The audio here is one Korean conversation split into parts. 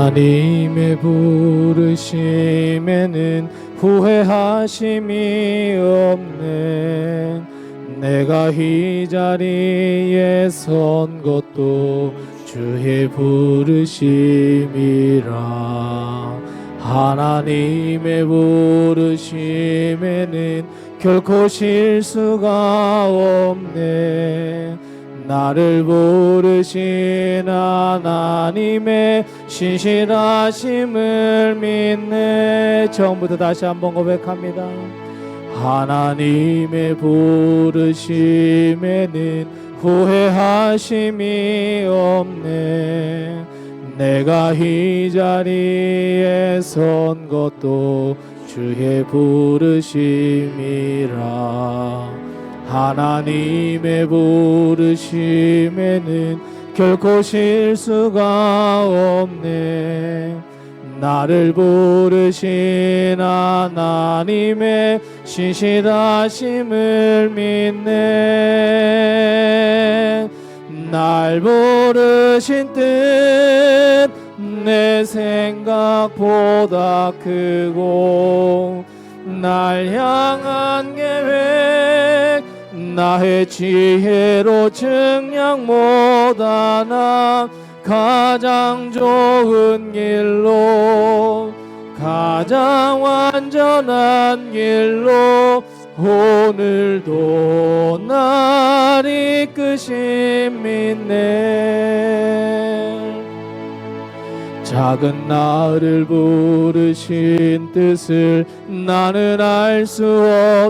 하나님의 부르심에는 후회하심이 없네. 내가 이 자리에 선 것도 주의 부르심이라. 하나님의 부르심에는 결코 실수가 없네. 나를 부르신 하나님의 신실하심을 믿네. 처음부터 다시 한번 고백합니다. 하나님의 부르심에는 후회하심이 없네. 내가 이 자리에 선 것도 주의 부르심이라. 하나님의 부르심에는 결코 실수가 없네. 나를 부르신 하나님의 신실하심을 믿네. 날 부르신 뜻 내 생각보다 크고, 날 향한 계획 나의 지혜로 증량 못하나 가장 좋은 길로, 가장 완전한 길로 오늘도 날 이끄심 믿네. 작은 나를 부르신 뜻을 나는 알 수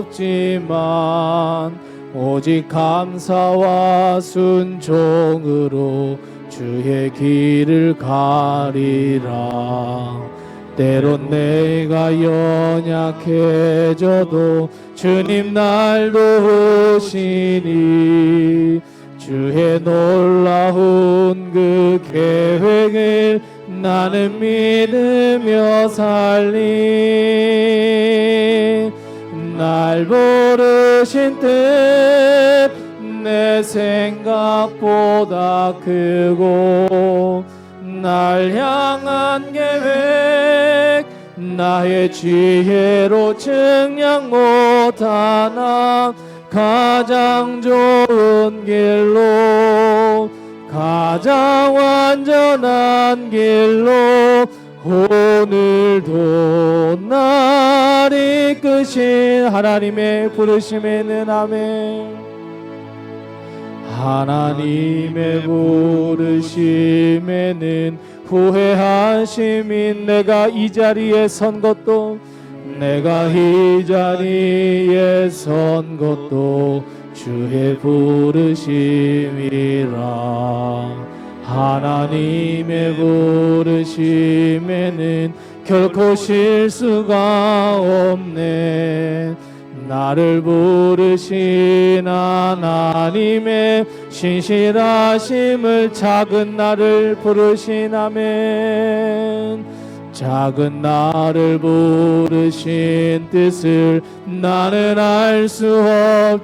없지만, 오직 감사와 순종으로 주의 길을 가리라. 때론 내가 연약해져도 주님 날 도우시니, 주의 놀라운 그 계획을 나는 믿으며 살리. 날 부르신 뜻 내 생각보다 크고, 날 향한 계획 나의 지혜로 증량 못하나 가장 좋은 길로, 가장 완전한 길로 오늘도 날 이끄신 하나님의 부르심에는 아멘. 하나님의 부르심에는 후회하심이. 내가 이 자리에 선 것도, 내가 이 자리에 선 것도 주의 부르심이라. 하나님의 부르심에는 결코 실수가 없네. 나를 부르신 하나님의 신실하심을, 작은 나를 부르신 아멘. 작은 나를 부르신 뜻을 나는 알 수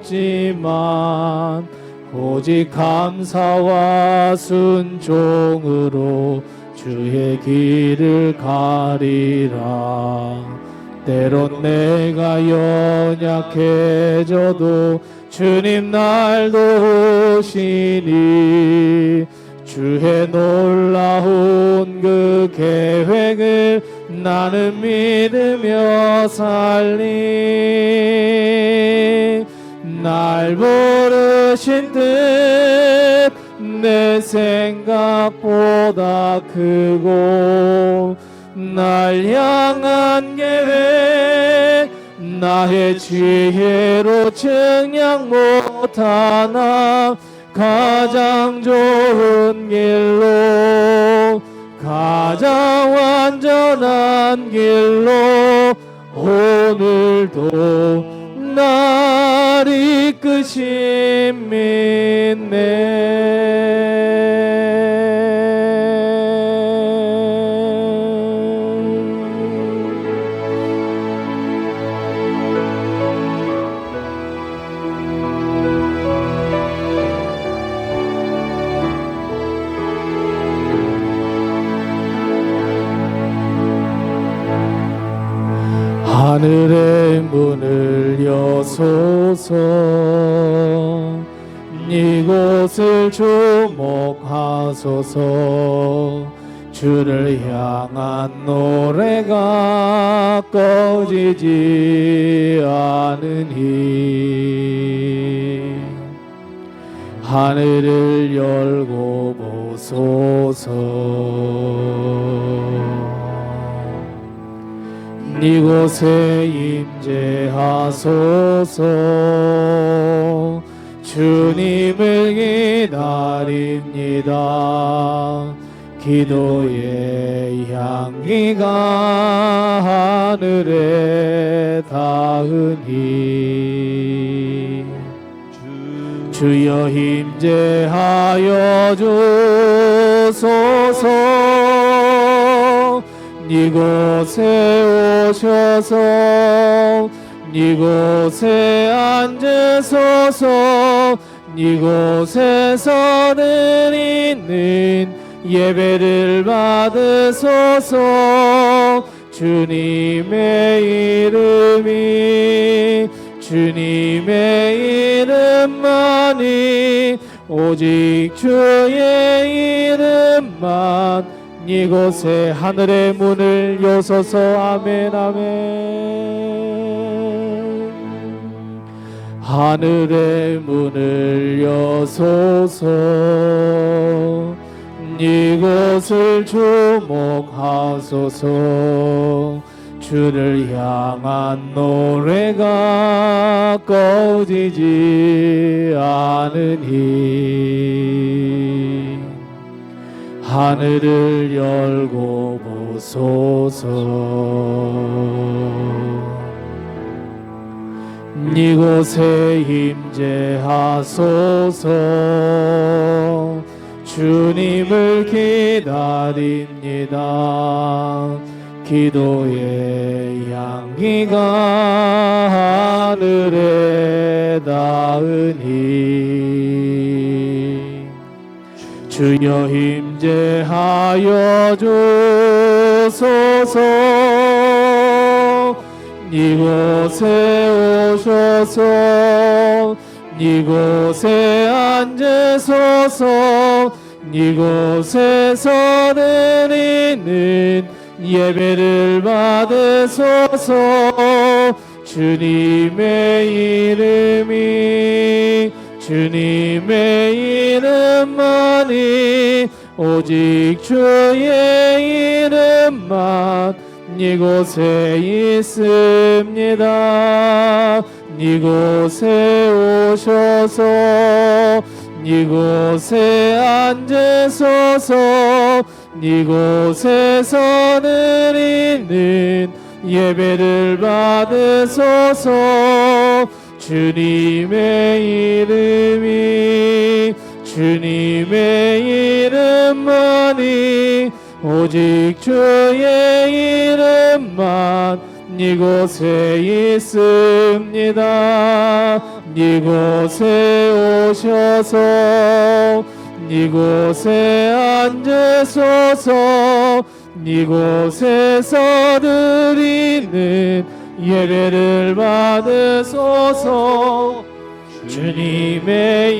없지만, 오직 감사와 순종으로 주의 길을 가리라. 때론 내가 연약해져도 주님 날 도우시니, 주의 놀라운 그 계획을 나는 믿으며 살리. 날 부르신 뜻 내 생각보다 크고, 날 향한 계획 나의 지혜로 증량 못하나 가장 좋은 길로, 가장 완전한 길로 오늘도 날 이끄심 믿네. 하늘의 문을 여소서. 이곳을 주목하소서. 주를 향한 노래가 꺼지지 않으니 하늘을 열고 보소서. 이곳에 임재하소서. 주님을 기다립니다. 기도의 향기가 하늘에 닿으니 주여 임재하여 주소서. 이곳에 오셔서 이곳에 앉으소서. 이곳에서 드리는 예배를 받으소서. 주님의 이름이 주님의 이름만이 오직 주의 이름만 이곳에 하늘의 문을 여소서. 아멘 아멘. 하늘의 문을 여소서. 이곳을 주목하소서. 주를 향한 노래가 꺼지지 않으니 하늘을 열고 보소서. 이곳에 임재하소서. 주님을 기다립니다. 기도의 향기가 하늘에 닿으니 주여 임재하여 주소서. 이곳에 오셔서 이곳에 앉으소서. 이곳에서 드리는 예배를 받으소서. 주님의 이름이 주님의 이름만이 오직 주의 이름만 이곳에 있습니다. 이곳에 오셔서 이곳에 앉으소서. 이곳에서 드리는 예배를 받으소서. 주님의 이름이 주님의 이름만이 오직 주의 이름만 이곳에 있습니다. 이곳에 오셔서 이곳에 앉으소서. 이곳에서 드리는 예배를 받으소서. 주님의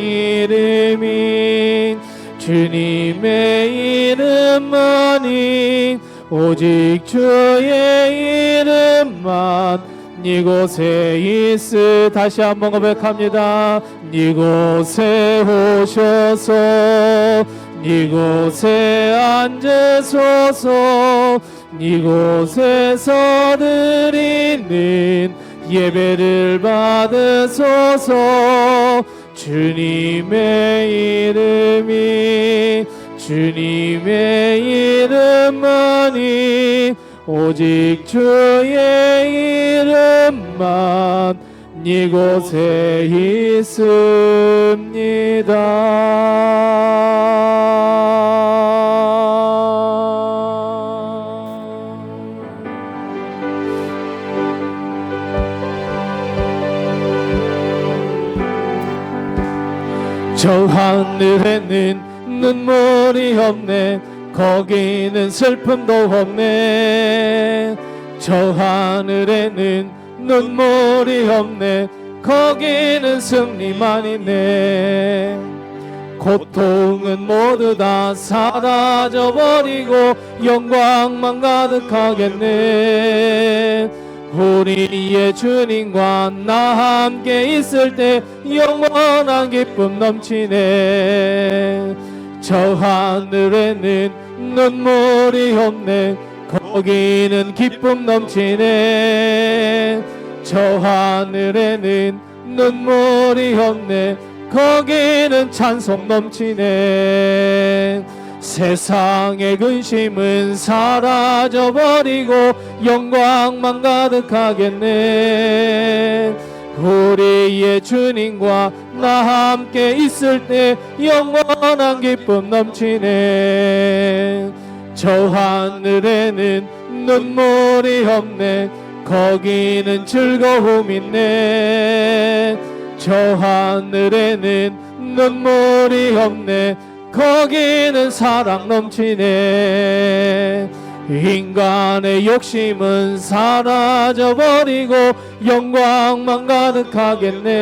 이름이 주님의 이름만이 오직 주의 이름만 이곳에 있으. 다시 한번 고백합니다. 이곳에 오셔서 이곳에 앉으소서. 이곳에서 드리는 예배를 받으소서. 주님의 이름이 주님의 이름만이 오직 주의 이름만 이곳에 있습니다. 저 하늘에는 눈물이 없네. 거기는 슬픔도 없네. 저 하늘에는 눈물이 없네. 거기는 승리만 있네. 고통은 모두 다 사라져버리고 영광만 가득하겠네. 우리의 주님과 나 함께 있을 때 영원한 기쁨 넘치네. 저 하늘에는 눈물이 없네. 거기는 기쁨 넘치네. 저 하늘에는 눈물이 없네. 거기는 찬송 넘치네. 세상의 근심은 사라져버리고 영광만 가득하겠네. 우리의 주님과 나 함께 있을 때 영원한 기쁨 넘치네. 저 하늘에는 눈물이 없네. 거기는 즐거움 있네. 저 하늘에는 눈물이 없네. 거기는 사랑 넘치네. 인간의 욕심은 사라져버리고 영광만 가득하겠네.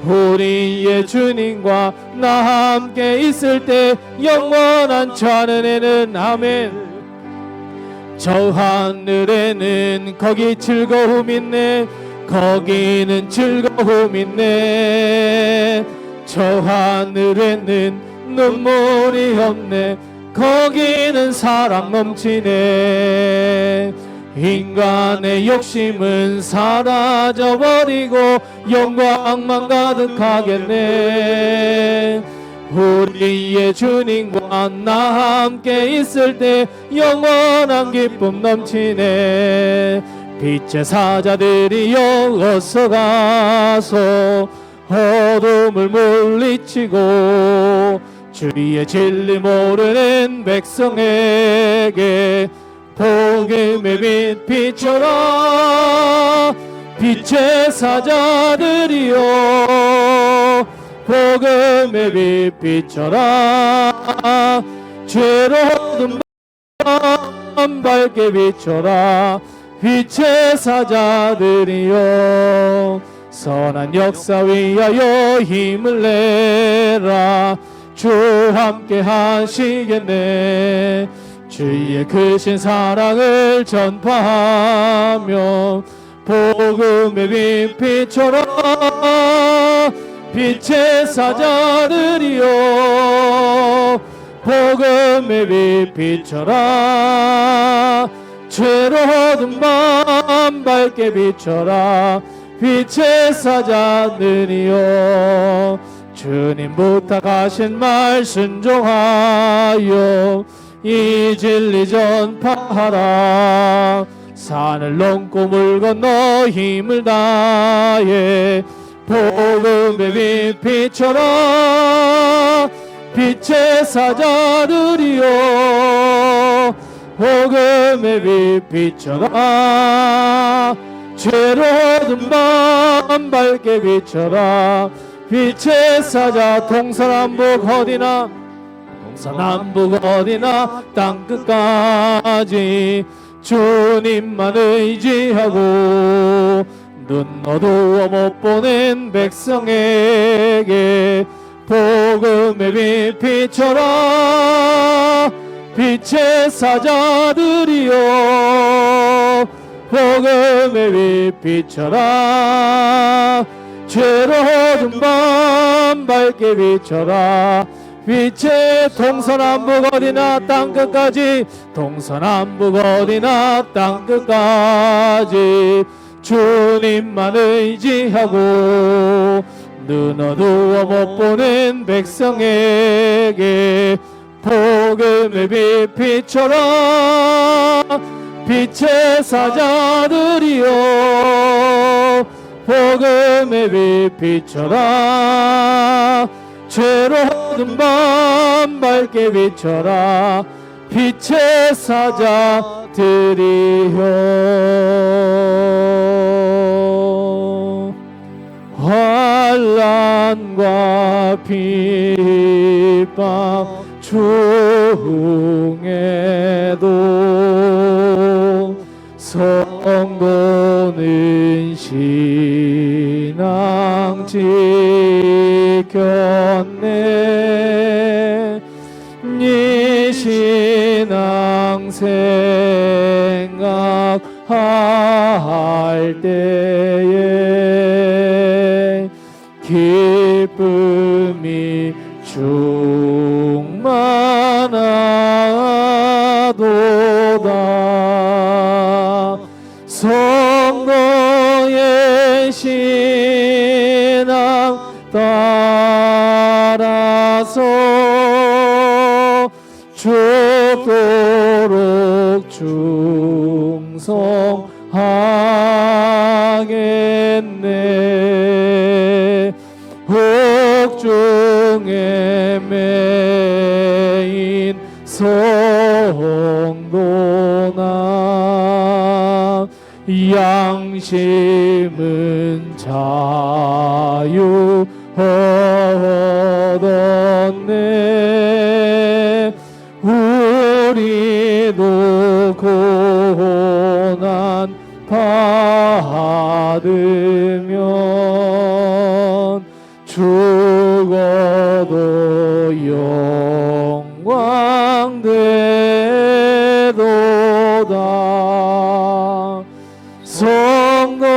우리의 주님과 나 함께 있을 때 영원한 저 하늘에는 아멘. 저 하늘에는 거기 즐거움 있네. 거기는 즐거움 있네. 저 하늘에는 눈물이 없네. 거기는 사랑 넘치네. 인간의 욕심은 사라져버리고 영광만 가득하겠네. 우리의 주님과 나 함께 있을 때 영원한 기쁨 넘치네. 빛의 사자들이여 어서 가서 어둠을 물리치고 주의 진리 모르는 백성에게 복음의 빛 비춰라. 빛의 사자들이여 복음의 빛 비춰라. 죄로 어둠 밝게 비춰라. 빛의 사자들이여 선한 역사 위하여 힘을 내라. 주 함께 하시겠네. 주의 크신 사랑을 전파하며 복음의 빛 비춰라. 빛의 사자들이여 복음의 빛 비춰라. 죄로운 밤 밝게 비춰라. 빛의 사자들이여 주님 부탁하신 말 순종하여 이 진리 전파하라. 산을 넘고 물 건너 힘을 다해 복음의 빛 비춰라. 빛의 사자들이여 복음의 빛 비춰라. 죄로운 밤 밝게 비춰라. 빛의 사자 동서남북 어디나 동서남북 어디나 땅끝까지 주님만 의지하고 눈 어두워 못 보는 백성에게 복음의 빛 비춰라. 빛의 사자들이여 복음의 빛 비춰라. 죄로운 밤 밝게 비춰라. 빛의 동서남북 어디나 땅끝까지 동서남북 어디나 땅끝까지 주님만 의지하고 눈 어두워 못 보는 백성에게 복음의 빛 비춰라. 빛의 사자들이여 복음의 빛 비춰라. 죄로운 밤 밝게 비춰라. 빛의 사자들이여 환난과 핍박 중에도 성도 신앙 지켰네. 네 신앙 생각할 때에 기쁨이 충만하도다. 성도의 신앙 따라서 죽도록 충성하겠네. 옥중에 매인 성도나 양심은 자유 얻었네. 우리도 고난 받으면 죽어도 영광 되도다. 성도의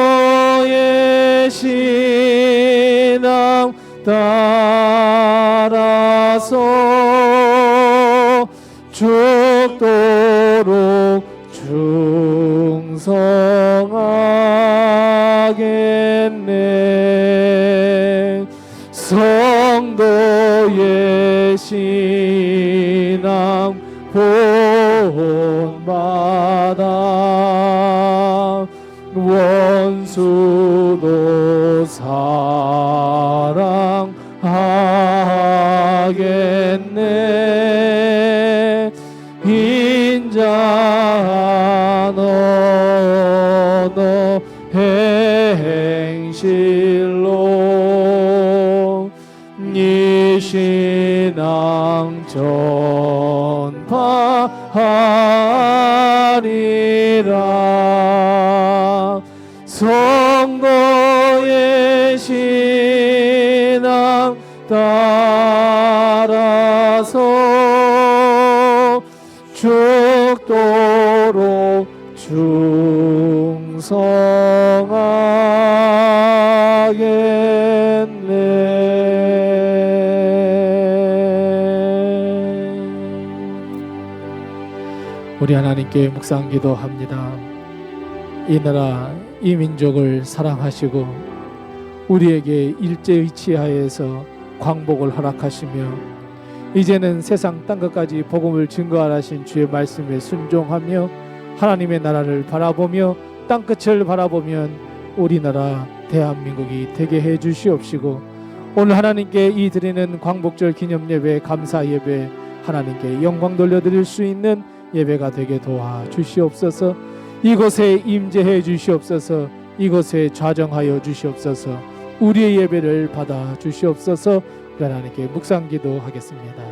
신앙 따라서 죽도록 충성하겠네. 성도의 신앙 본받아 원수도 사랑하겠네. 인자한 언어 행실로 이 신앙 전파하리라. 성도의 신앙 따라서 죽도록 충성하겠네. 우리 하나님께 묵상 기도합니다. 이 나라 이 민족을 사랑하시고 우리에게 일제의치하에서 광복을 허락하시며 이제는 세상 땅끝까지 복음을 증거하라신 주의 말씀에 순종하며 하나님의 나라를 바라보며 땅끝을 바라보면 우리나라 대한민국이 되게 해 주시옵시고 오늘 하나님께 이 드리는 광복절 기념예배 감사 예배 하나님께 영광 돌려드릴 수 있는 예배가 되게 도와 주시옵소서. 이곳에 임재해 주시옵소서. 이곳에 좌정하여 주시옵소서. 우리의 예배를 받아 주시옵소서. 하나님께 묵상 기도하겠습니다.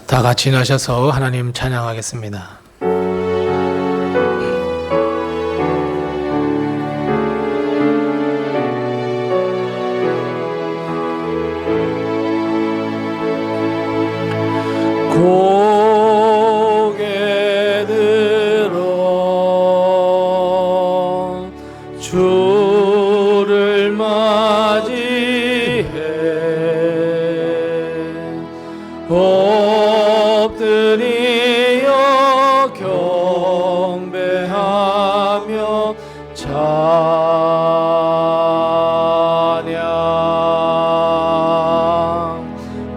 다 같이 나셔서 하나님 찬양하겠습니다. 고개 들어 주를 맞이해 엎드리어 경배하며 찬양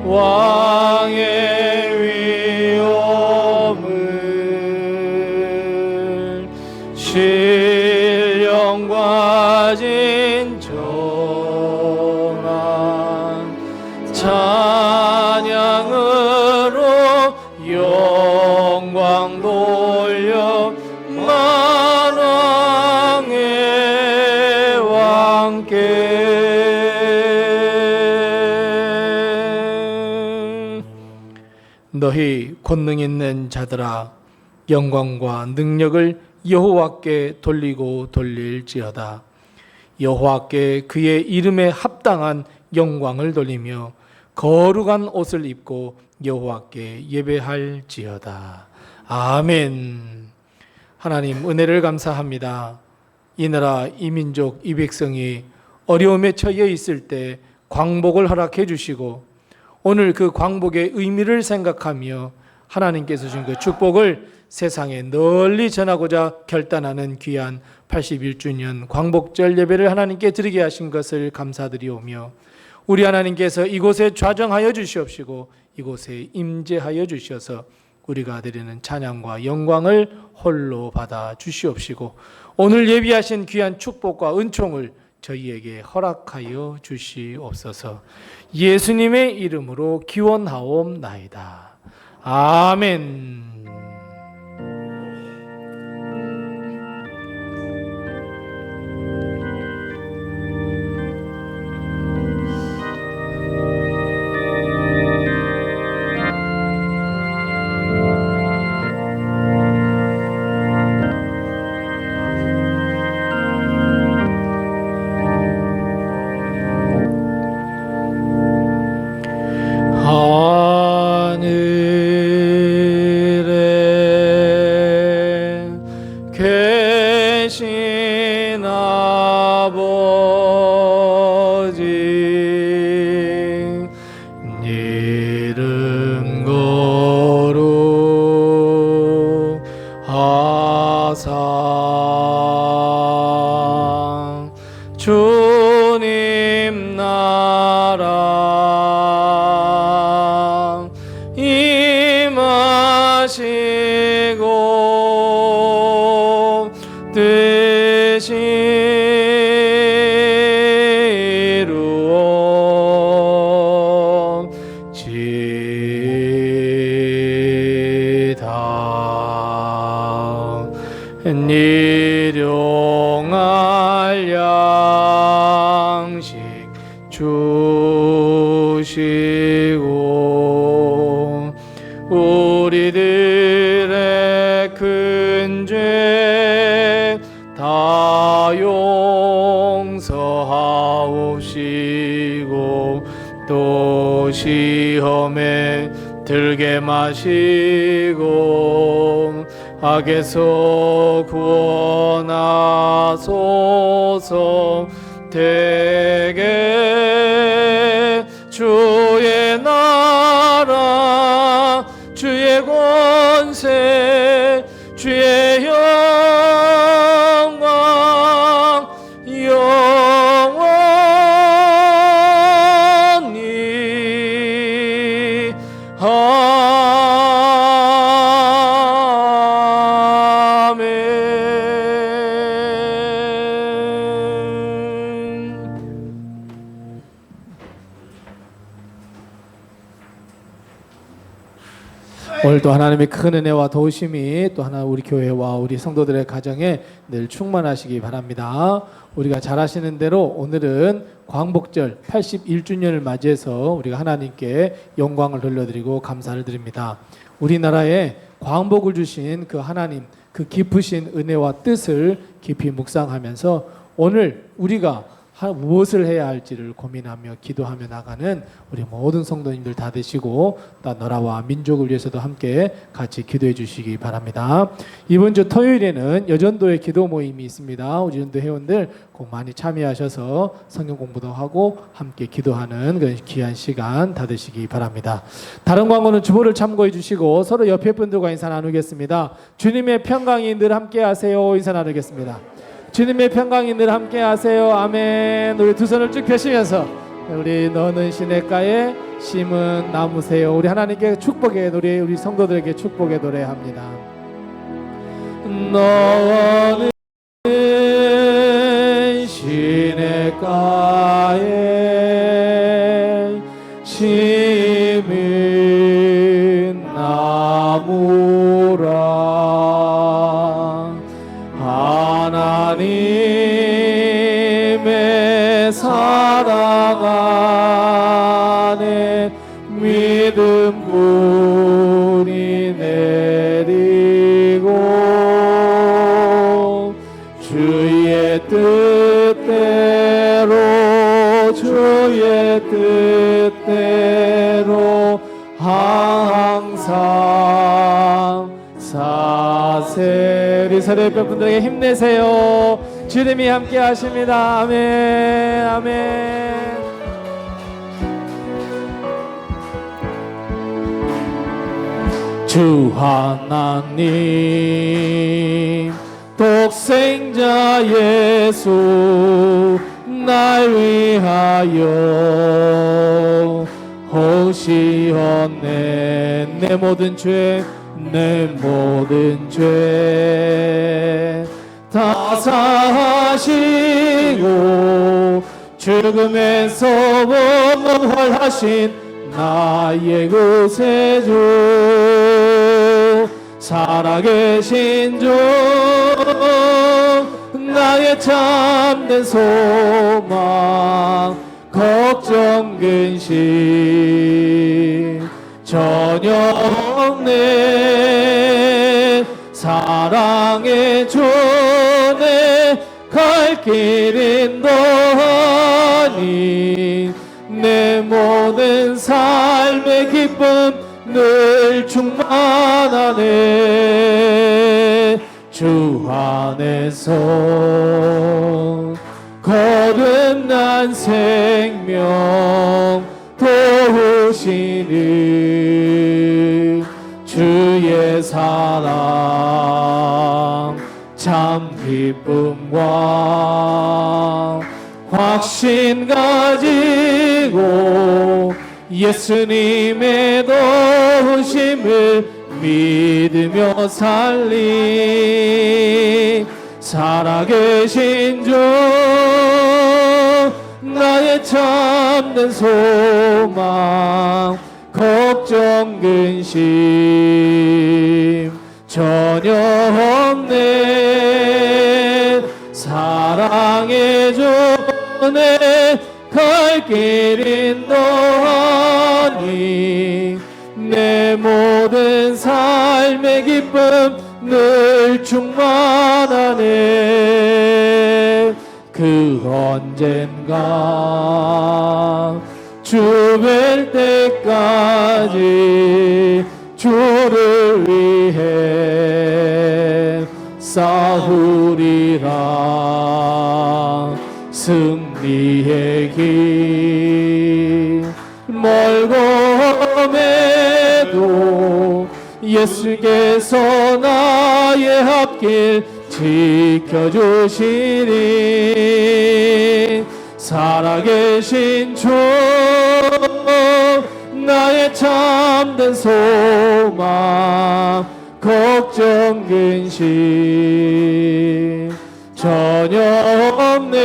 왕의 위엄을 신령과 진정한 찬양으로 영광 돌려 만왕의 왕께. 너희 권능 있는 자들아, 영광과 능력을 여호와께 돌리고 돌릴지어다. 여호와께 그의 이름에 합당한 영광을 돌리며 거룩한 옷을 입고 여호와께 예배할지어다. 아멘. 하나님, 은혜를 감사합니다. 이 나라, 이 민족, 이 백성이 어려움에 처해 있을 때 광복을 허락해 주시고, 오늘 그 광복의 의미를 생각하며 하나님께서 주신 그 축복을 세상에 널리 전하고자 결단하는 귀한 81주년 광복절 예배를 하나님께 드리게 하신 것을 감사드리오며, 우리 하나님께서 이곳에 좌정하여 주시옵시고 이곳에 임재하여 주셔서 우리가 드리는 찬양과 영광을 홀로 받아 주시옵시고, 오늘 예비하신 귀한 축복과 은총을 저희에게 허락하여 주시옵소서. 예수님의 이름으로 기원하옵나이다. 아멘. 하늘에 계신 아버지, 이름 거룩하사 주님 나라 임하시고 뜻이 이루어지다. 일용할 양식 주시고 우리들의 큰 죄 다 용서하옵시고 또 시험에 들게 마시고 악에서 구원하소서. 대개 주의 나라 주의 권세 주의 영광 영원히 오늘도 하나님의 큰 은혜와 도우심이 또 하나 우리 교회와 우리 성도들의 가정에 늘 충만하시기 바랍니다. 우리가 잘 아시는 대로 오늘은 광복절 81주년을 맞이해서 우리가 하나님께 영광을 돌려드리고 감사를 드립니다. 우리나라에 광복을 주신 그 하나님, 그 깊으신 은혜와 뜻을 깊이 묵상하면서 오늘 우리가 무엇을 해야 할지를 고민하며 기도하며 나가는 우리 모든 성도님들 다 되시고 또 나라와 민족을 위해서도 함께 같이 기도해 주시기 바랍니다. 이번 주 토요일에는 여전도의 기도 모임이 있습니다. 우리 여전도 회원들 꼭 많이 참여하셔서 성경 공부도 하고 함께 기도하는 그런 귀한 시간 다 되시기 바랍니다. 다른 광고는 주보를 참고해 주시고 서로 옆에 분들과 인사 나누겠습니다. 주님의 평강이 늘 함께 하세요. 인사 나누겠습니다. 주님의 평강이 늘 함께 하세요. 아멘. 우리 두 손을 쭉 펴시면서 우리 너는 시냇가에 심은 나무세요. 우리 하나님께 축복의 노래, 우리 성도들에게 축복의 노래합니다. 너는 길가에 심은 나무라 하나님의 사랑 안에 믿음 뿌리 내리고 주의 뜻대로 항상 사세리 서로 옆에 분들에게 힘내세요. 주님이 함께 하십니다. 아멘 아멘. 주 하나님 독생자 예수 날 위하여 오시었네. 내 모든 죄 다 사하시고 죽음에서 부활하신 나의 구세주 살아계신 주 나의 참된 소망 걱정 근심 전혀 없네. 사랑의 주내 갈 길 인도하니 내 모든 삶의 기쁨 늘 충만하네. 주 안에서 거듭난 생명 도우시는 주의 사랑 참 기쁨과 확신 가지고 예수님의 도우심을 믿으며 살리 살아계신 주 나의 참된 소망 걱정 근심 전혀 없네. 사랑의 주내 갈 길 인도하니 내 모든 삶의 기쁨 늘 충만하네. 그 언젠가 주 뵐 때까지 주를 위해 싸우리라. 승리의 길 멀고 험해도 예수께서 나의 앞길 지켜주시니 살아계신 주 나의 참된 소망 걱정 근심 전혀 없네.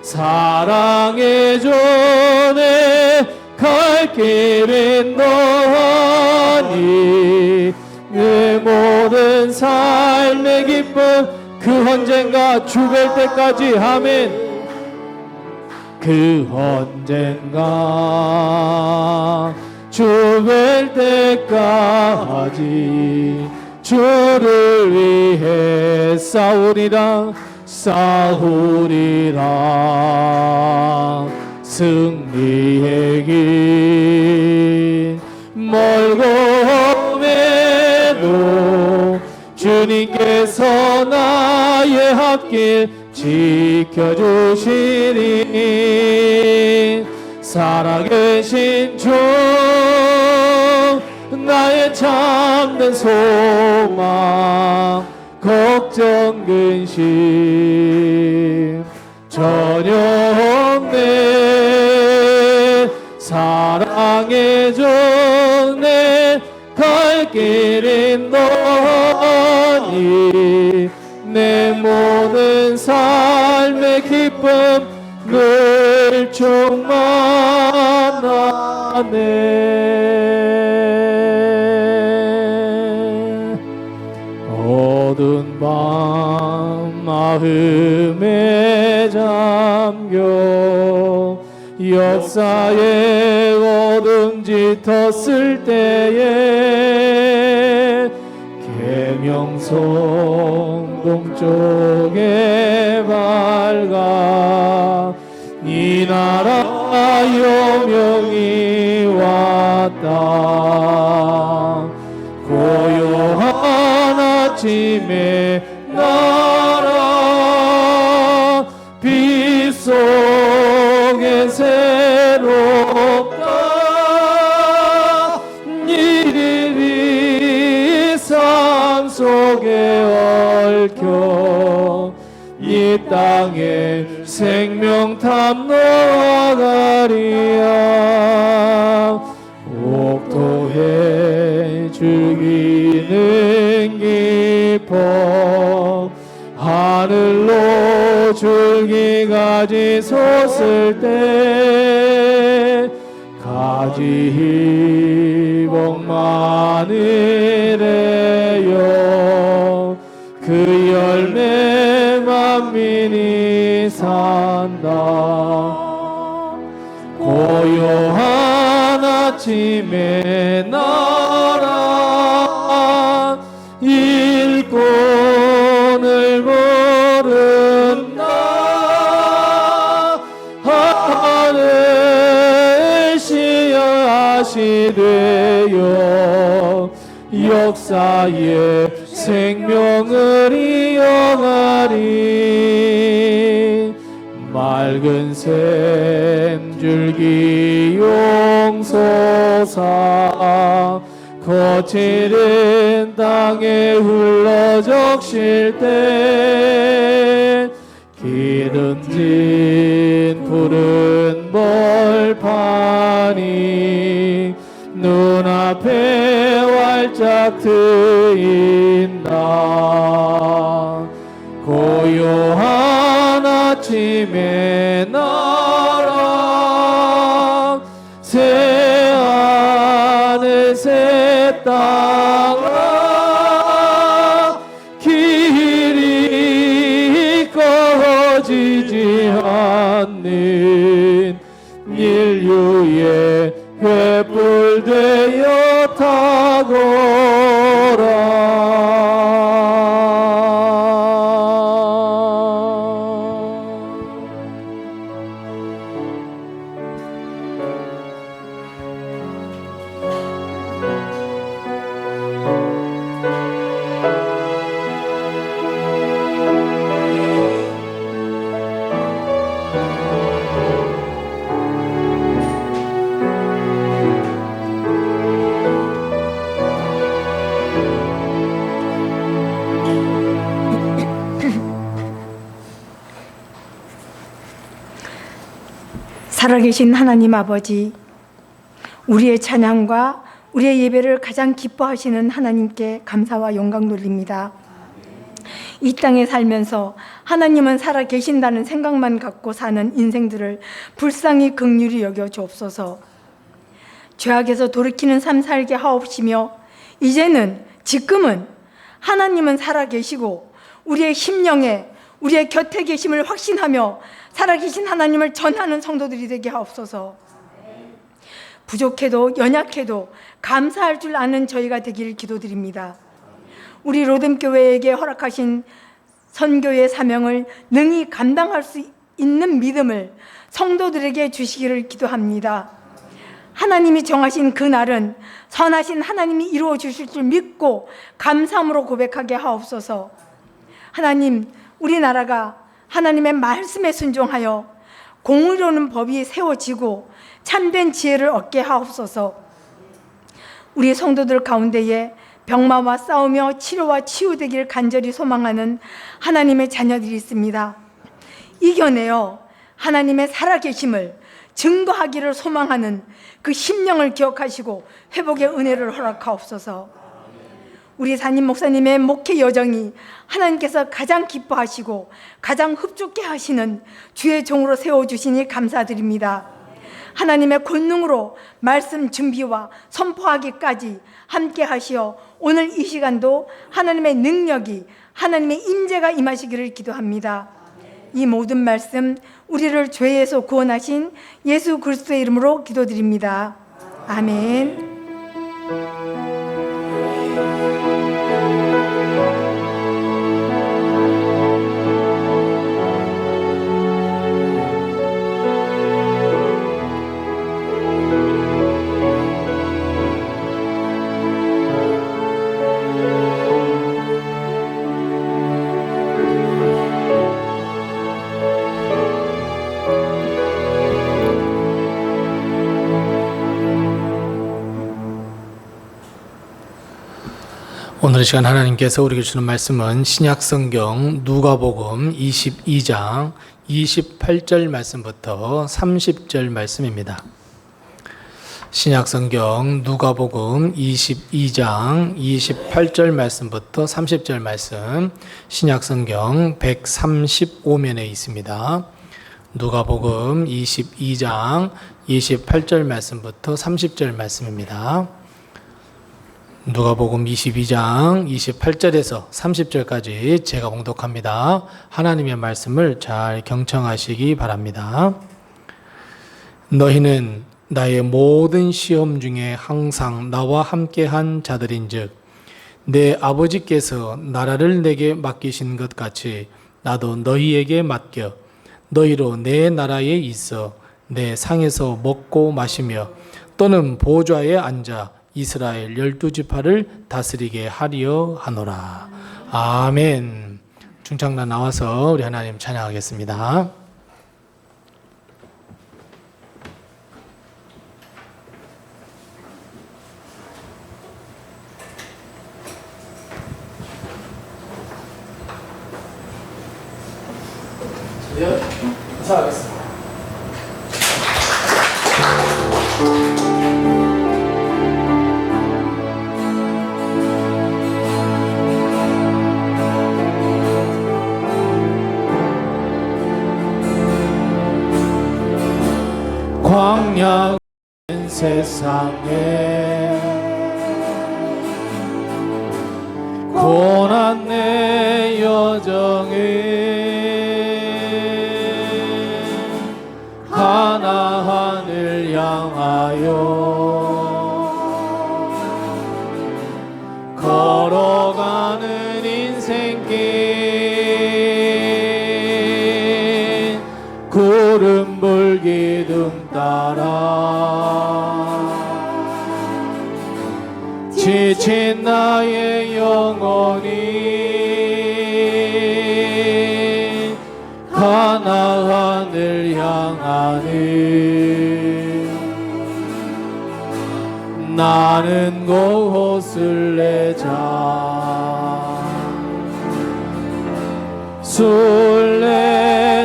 사랑의 주내 갈 길 인도하니 내 모든 삶의 기쁨 그 언젠가 주 뵐 때까지 아멘. 그 언젠가 주 뵐 때까지 주를 위해 싸우리라. 승리의 길 멀고 험해도 주님께서 나의 앞길 지켜주시니 살아계신 주 나의 참된 소망 걱정 근심 전혀 없네. 사랑의 주내 갈 길 인도하니 내 모든 삶의 하나님의 기쁨 늘 충만하네. 어두운 밤 마음에 잠겨 역사의 어둠 짙었을 때에 계명성 동쪽에 밝아 이 나라 여명이 왔다. 고요한 아침에 나라 빛 속에 새롭다. 이리 삶 속에 얽혀 이 땅에 생명탐 나가리야. 옥토해 줄기는 깊어 하늘로 줄기가지 솟을 때 가지 희복 마늘에요. 그 열매 만민이 산다. 고요한 아침에 나라 일꾼을 부른다. 하늘 씨앗이 되어 역사의 생명을 이어가리. 맑은 샘줄기 용솟아 거칠은 땅에 흘러 적실 때 기름진 푸른 벌판이 눈앞에 활짝 트인다. 고요한 아침에 나라 새하늘 새 땅아 길이 꺼지지 않는 인류의 횃불 되어 타고라. 살아계신 하나님 아버지, 우리의 찬양과 우리의 예배를 가장 기뻐하시는 하나님께 감사와 영광 돌립니다. 이 땅에 살면서 하나님은 살아계신다는 생각만 갖고 사는 인생들을 불쌍히 긍휼히 여겨 주옵소서. 죄악에서 돌이키는 삶 살게 하옵시며 이제는 지금은 하나님은 살아계시고 우리의 심령에 우리의 곁에 계심을 확신하며 살아계신 하나님을 전하는 성도들이 되게 하옵소서. 부족해도 연약해도 감사할 줄 아는 저희가 되기를 기도드립니다. 우리 로뎀교회에게 허락하신 선교의 사명을 능히 감당할 수 있는 믿음을 성도들에게 주시기를 기도합니다. 하나님이 정하신 그 날은 선하신 하나님이 이루어 주실 줄 믿고 감사함으로 고백하게 하옵소서. 하나님, 우리나라가 하나님의 말씀에 순종하여 공의로운 법이 세워지고 참된 지혜를 얻게 하옵소서. 우리 성도들 가운데에 병마와 싸우며 치료와 치유되기를 간절히 소망하는 하나님의 자녀들이 있습니다. 이겨내어 하나님의 살아계심을 증거하기를 소망하는 그 심령을 기억하시고 회복의 은혜를 허락하옵소서. 우리 담임 목사님의 목회 여정이 하나님께서 가장 기뻐하시고 가장 흡족해 하시는 주의 종으로 세워주시니 감사드립니다. 하나님의 권능으로 말씀 준비와 선포하기까지 함께 하시어 오늘 이 시간도 하나님의 능력이, 하나님의 임재가 임하시기를 기도합니다. 이 모든 말씀 우리를 죄에서 구원하신 예수 그리스도의 이름으로 기도드립니다. 아멘. 오늘 이 시간 하나님께서 우리에게 주는 말씀은 신약성경 누가복음 22장 28절 말씀부터 30절 말씀입니다. 신약성경 누가복음 22장 28절 말씀부터 30절 말씀, 신약성경 135면에 있습니다. 누가복음 22장 28절 말씀부터 30절 말씀입니다. 누가복음 22장 28절에서 30절까지 제가 봉독합니다. 하나님의 말씀을 잘 경청하시기 바랍니다. 너희는 나의 모든 시험 중에 항상 나와 함께한 자들인즉 내 아버지께서 나라를 내게 맡기신 것 같이 나도 너희에게 맡겨 너희로 내 나라에 있어 내 상에서 먹고 마시며 또는 보좌에 앉아 이스라엘 12지파를 다스리게 하려 하노라. 아멘. 중창단 나와서 우리 하나님 찬양하겠습니다. 인사하겠습니다. 광야 세상에 고난의 여정에 가나안을 향하여 걸어가는 인생길 구름 기둥 따라 지친 나의 영혼이 가나안을 향하는 나는 곳을 내자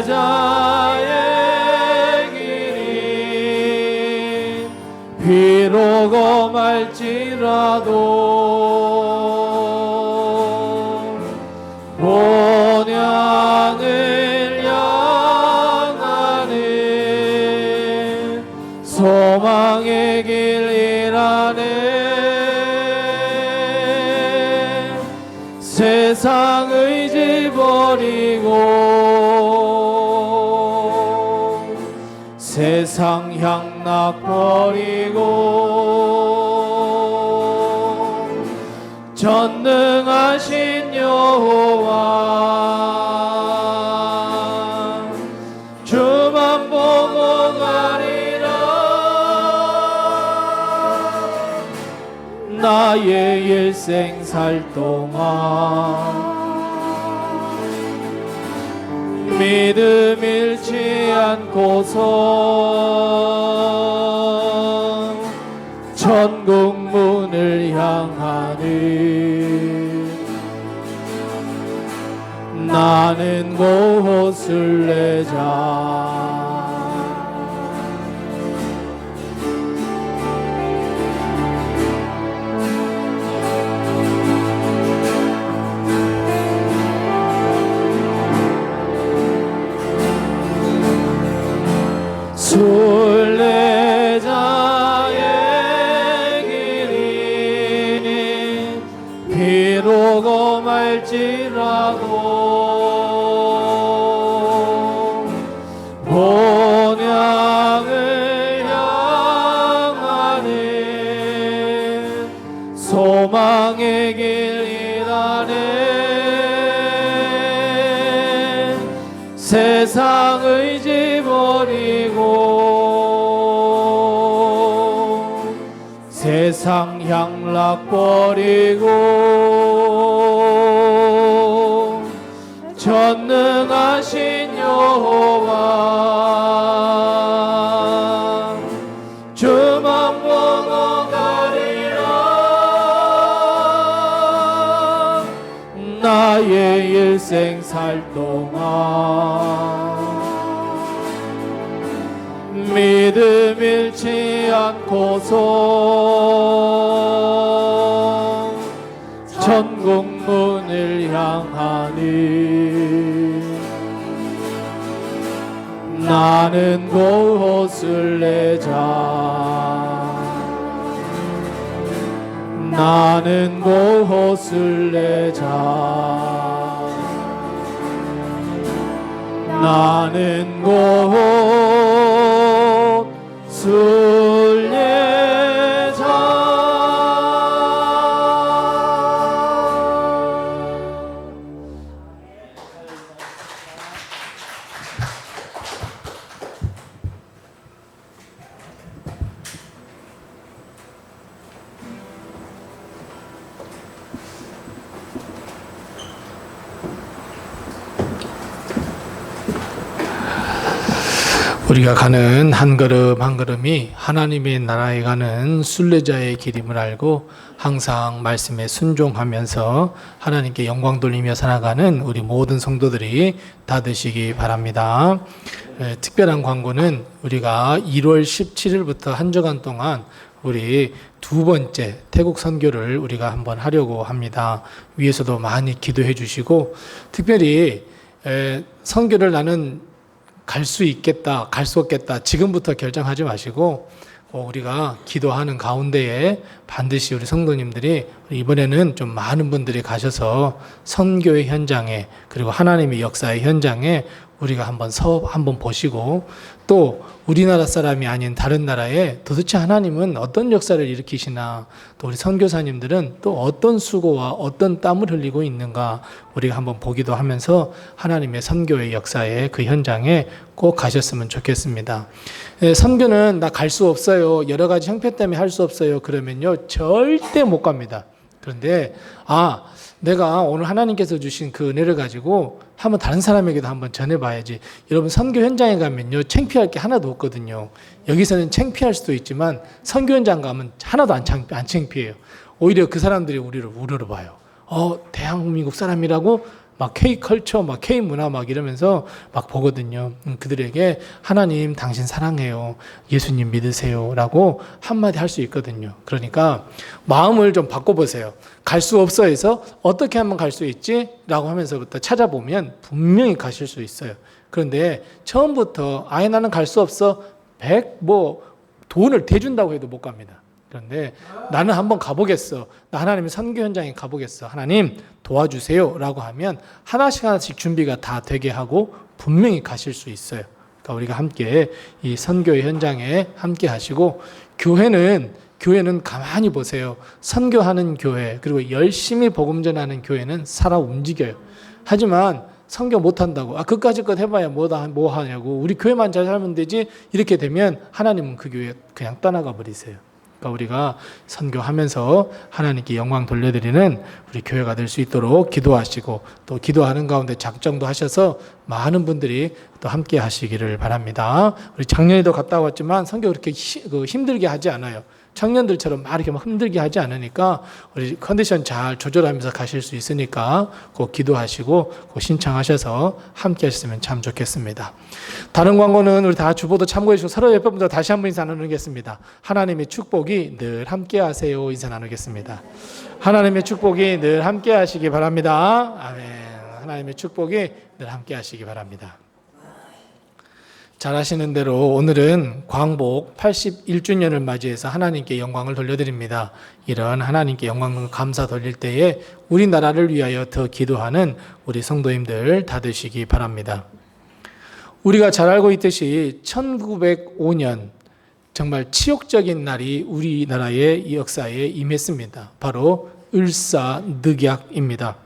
순례자의 길이 비록 험할지라도 본향을 향하는 소망의 길이라네 세상 의지 버리고 세상 향락 버리고 전능하신 여호와 주만 보고 가리라 나의 일생 살 동안 믿음 잃지 않고서 천국 문을 향하는 나는 곳을 내자 할지라도 본향을 향하는 소망의 길이라네. 세상 의지 버리고 세상 향락 버리고 전능하신 여호와 주만 보고 가리라. 나의 일생 살 동안 믿음 잃지 않고서 천국 문을 향하니 나는 곳을 내자. 나는 곳을 내자. 나는 곳을 내자. 우리가 가는 한 걸음 한 걸음이 하나님의 나라에 가는 순례자의 길임을 알고 항상 말씀에 순종하면서 하나님께 영광 돌리며 살아가는 우리 모든 성도들이 다 되시기 바랍니다. 특별한 광고는 우리가 1월 17일부터 한 주간 동안 우리 두 번째 태국 선교를 우리가 한번 하려고 합니다. 위에서도 많이 기도해 주시고, 특별히 선교를 나는 갈 수 있겠다, 갈 수 없겠다 지금부터 결정하지 마시고 우리가 기도하는 가운데에 반드시 우리 성도님들이 이번에는 좀 많은 분들이 가셔서 선교의 현장에, 그리고 하나님의 역사의 현장에 우리가 한번 보시고, 또 우리나라 사람이 아닌 다른 나라에 도대체 하나님은 어떤 역사를 일으키시나, 또 우리 선교사님들은 또 어떤 수고와 어떤 땀을 흘리고 있는가 우리가 한번 보기도 하면서 하나님의 선교의 역사의 그 현장에 꼭 가셨으면 좋겠습니다. 선교는 나 갈 수 없어요, 여러 가지 형편 때문에 할 수 없어요 그러면요 절대 못 갑니다. 그런데 내가 오늘 하나님께서 주신 그 은혜를 가지고 한번 다른 사람에게도 한번 전해봐야지. 여러분, 선교 현장에 가면요 창피할 게 하나도 없거든요. 여기서는 창피할 수도 있지만 선교 현장 가면 하나도 안 창피해요. 오히려 그 사람들이 우리를 우러러 봐요. 대한민국 사람이라고 막 K컬처, 막 K문화 막 이러면서 막 보거든요. 그들에게 하나님 당신 사랑해요, 예수님 믿으세요 라고 한마디 할 수 있거든요. 그러니까 마음을 좀 바꿔보세요. 갈 수 없어 해서 어떻게 하면 갈 수 있지? 라고 하면서부터 찾아보면 분명히 가실 수 있어요. 그런데 처음부터 아예 나는 갈 수 없어, 돈을 대준다고 해도 못 갑니다. 그런데 나는 한번 가보겠어, 나 하나님의 선교 현장에 가보겠어, 하나님 도와주세요 라고 하면 하나씩 준비가 다 되게 하고 분명히 가실 수 있어요. 그러니까 우리가 함께 이 선교의 현장에 함께 하시고, 교회는 가만히 보세요. 선교하는 교회, 그리고 열심히 복음 전하는 교회는 살아 움직여요. 하지만 선교 못한다고 그까짓 해봐야 뭐 하냐고, 우리 교회만 잘 살면 되지 이렇게 되면 하나님은 그 교회 그냥 떠나가 버리세요. 그러니까 우리가 선교하면서 하나님께 영광 돌려드리는 우리 교회가 될 수 있도록 기도하시고, 또 기도하는 가운데 작정도 하셔서 많은 분들이 또 함께 하시기를 바랍니다. 우리 작년에도 갔다 왔지만 선교 그렇게 힘들게 하지 않아요. 청년들처럼 막 이렇게 막 힘들게 하지 않으니까 우리 컨디션 잘 조절하면서 가실 수 있으니까 꼭 기도하시고 꼭 신청하셔서 함께 하셨으면 참 좋겠습니다. 다른 광고는 우리 다 주보도 참고해 주시고 서로 옆에 분들 다시 한번 인사 나누겠습니다. 하나님의 축복이 늘 함께 하세요 인사 나누겠습니다. 하나님의 축복이 늘 함께 하시기 바랍니다. 아멘. 하나님의 축복이 늘 함께 하시기 바랍니다. 잘 아시는 대로 오늘은 광복 81주년을 맞이해서 하나님께 영광을 돌려드립니다. 이런 하나님께 영광과 감사 돌릴 때에 우리나라를 위하여 더 기도하는 우리 성도님들 다 되시기 바랍니다. 우리가 잘 알고 있듯이 1905년 정말 치욕적인 날이 우리나라의 역사에 임했습니다. 바로 을사늑약입니다.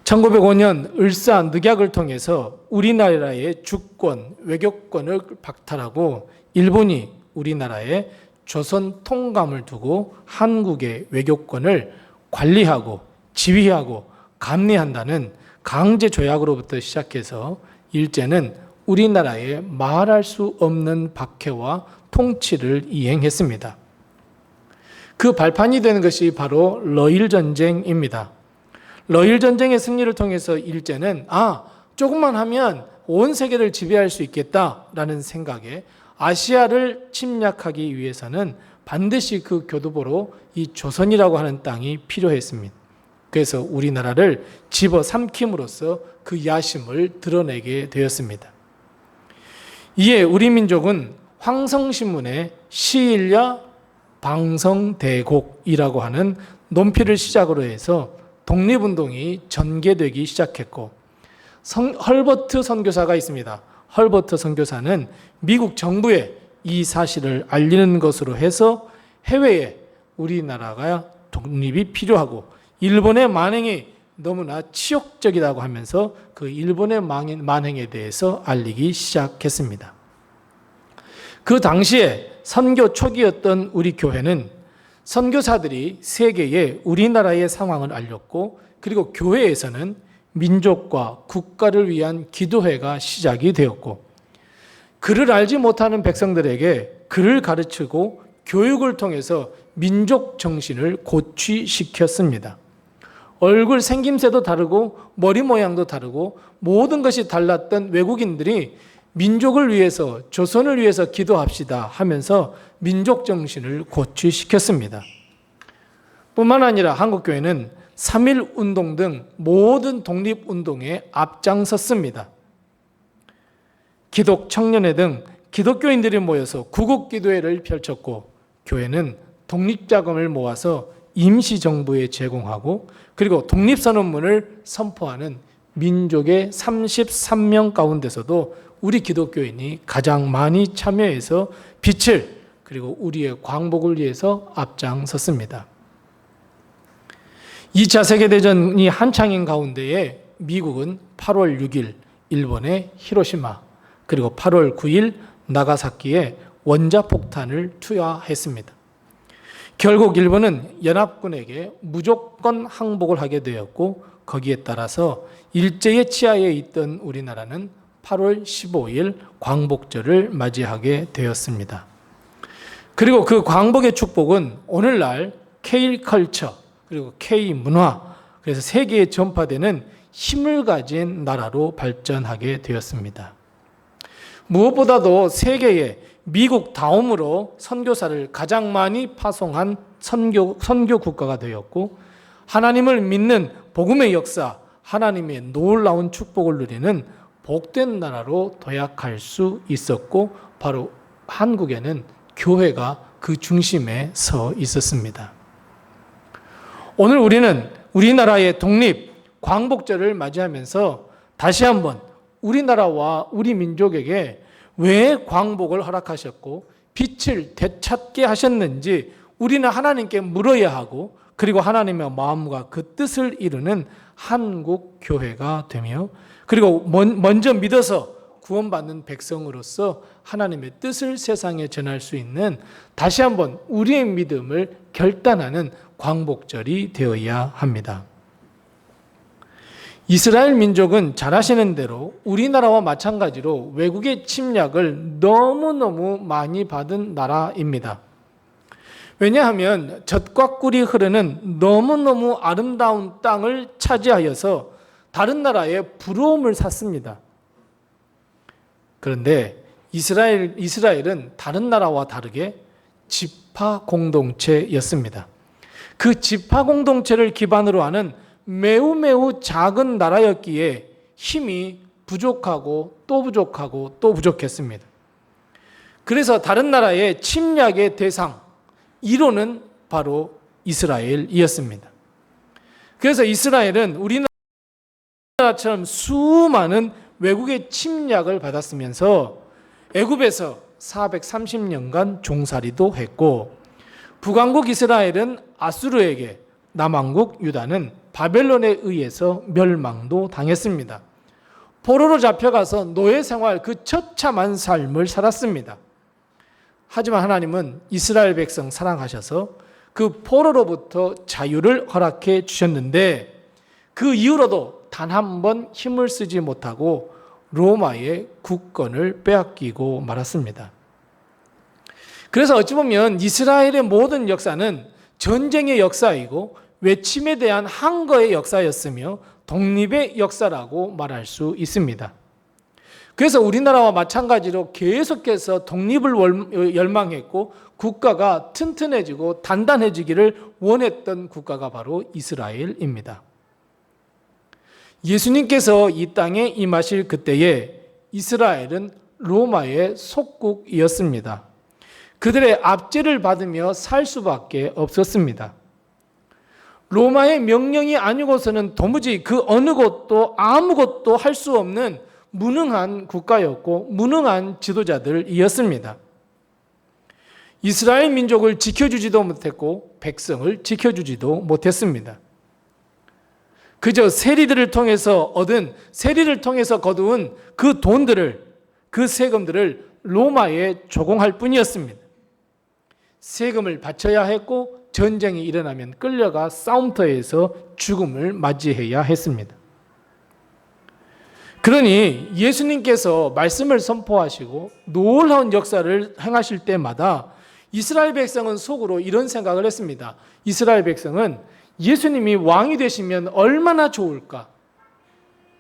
1905년 을사늑약을 통해서 우리나라의 주권, 외교권을 박탈하고 일본이 우리나라에 조선 통감을 두고 한국의 외교권을 관리하고 지휘하고 감리한다는 강제 조약으로부터 시작해서 일제는 우리나라에 말할 수 없는 박해와 통치를 이행했습니다. 그 발판이 되는 것이 바로 러일 전쟁입니다. 러일 전쟁의 승리를 통해서 일제는 조금만 하면 온 세계를 지배할 수 있겠다라는 생각에 아시아를 침략하기 위해서는 반드시 그 교두보로 이 조선이라고 하는 땅이 필요했습니다. 그래서 우리나라를 집어삼킴으로써 그 야심을 드러내게 되었습니다. 이에 우리 민족은 황성신문의 시일야 방성대곡이라고 하는 논필을 시작으로 해서 독립운동이 전개되기 시작했고, 헐버트 선교사가 있습니다. 헐버트 선교사는 미국 정부에 이 사실을 알리는 것으로 해서 해외에 우리나라가 독립이 필요하고 일본의 만행이 너무나 치욕적이라고 하면서 그 일본의 만행에 대해서 알리기 시작했습니다. 그 당시에 선교 초기였던 우리 교회는 선교사들이 세계에 우리나라의 상황을 알렸고, 그리고 교회에서는 민족과 국가를 위한 기도회가 시작이 되었고, 글을 알지 못하는 백성들에게 글을 가르치고 교육을 통해서 민족 정신을 고취시켰습니다. 얼굴 생김새도 다르고 머리 모양도 다르고 모든 것이 달랐던 외국인들이 민족을 위해서, 조선을 위해서 기도합시다 하면서 민족 정신을 고취시켰습니다. 뿐만 아니라 한국교회는 3.1 운동 등 모든 독립운동에 앞장섰습니다. 기독 청년회 등 기독교인들이 모여서 구국기도회를 펼쳤고, 교회는 독립자금을 모아서 임시정부에 제공하고, 그리고 독립선언문을 선포하는 민족의 33명 가운데서도 우리 기독교인이 가장 많이 참여해서 빛을, 그리고 우리의 광복을 위해서 앞장섰습니다. 2차 세계대전이 한창인 가운데에 미국은 8월 6일 일본의 히로시마, 그리고 8월 9일 나가사키에 원자폭탄을 투하했습니다. 결국 일본은 연합군에게 무조건 항복을 하게 되었고, 거기에 따라서 일제의 치하에 있던 우리나라는 8월 15일 광복절을 맞이하게 되었습니다. 그리고 그 광복의 축복은 오늘날 K컬처, 그리고 K문화, 그래서 세계에 전파되는 힘을 가진 나라로 발전하게 되었습니다. 무엇보다도 세계에 미국 다음으로 선교사를 가장 많이 파송한 선교 국가가 되었고, 하나님을 믿는 복음의 역사, 하나님의 놀라운 축복을 누리는 복된 나라로 도약할 수 있었고, 바로 한국에는 교회가 그 중심에 서 있었습니다. 오늘 우리는 우리나라의 독립 광복절을 맞이하면서 다시 한번 우리나라와 우리 민족에게 왜 광복을 허락하셨고 빛을 되찾게 하셨는지 우리는 하나님께 물어야 하고, 그리고 하나님의 마음과 그 뜻을 이루는 한국 교회가 되며, 그리고 먼저 믿어서 구원받는 백성으로서 하나님의 뜻을 세상에 전할 수 있는, 다시 한번 우리의 믿음을 결단하는 광복절이 되어야 합니다. 이스라엘 민족은 잘 아시는 대로 우리나라와 마찬가지로 외국의 침략을 너무너무 많이 받은 나라입니다. 왜냐하면 젖과 꿀이 흐르는 너무너무 아름다운 땅을 차지하여서 다른 나라에 부러움을 샀습니다. 그런데 이스라엘은 다른 나라와 다르게 지파 공동체였습니다. 그 지파 공동체를 기반으로 하는 매우 작은 나라였기에 힘이 부족하고 또 부족하고 또 부족했습니다. 그래서 다른 나라의 침략의 대상 1호는 바로 이스라엘이었습니다. 그래서 이스라엘은 우리나라처럼 수많은 외국의 침략을 받았으면서 애굽에서 430년간 종살이도 했고, 북왕국 이스라엘은 아수르에게, 남왕국 유다는 바벨론에 의해서 멸망도 당했습니다. 포로로 잡혀가서 노예 생활, 그 처참한 삶을 살았습니다. 하지만 하나님은 이스라엘 백성 사랑하셔서 그 포로로부터 자유를 허락해 주셨는데, 그 이후로도 단 한 번 힘을 쓰지 못하고 로마의 국권을 빼앗기고 말았습니다. 그래서 어찌 보면 이스라엘의 모든 역사는 전쟁의 역사이고 외침에 대한 항거의 역사였으며 독립의 역사라고 말할 수 있습니다. 그래서 우리나라와 마찬가지로 계속해서 독립을 열망했고 국가가 튼튼해지고 단단해지기를 원했던 국가가 바로 이스라엘입니다. 예수님께서 이 땅에 임하실 그때에 이스라엘은 로마의 속국이었습니다. 그들의 압제를 받으며 살 수밖에 없었습니다. 로마의 명령이 아니고서는 도무지 그 어느 곳도 아무것도 할 수 없는 무능한 국가였고 무능한 지도자들이었습니다. 이스라엘 민족을 지켜주지도 못했고 백성을 지켜주지도 못했습니다. 그저 세리들을 통해서 거두은 그 돈들을, 그 세금들을 로마에 조공할 뿐이었습니다. 세금을 바쳐야 했고 전쟁이 일어나면 끌려가 싸움터에서 죽음을 맞이해야 했습니다. 그러니 예수님께서 말씀을 선포하시고 놀라운 역사를 행하실 때마다 이스라엘 백성은 속으로 이런 생각을 했습니다. 이스라엘 백성은 예수님이 왕이 되시면 얼마나 좋을까?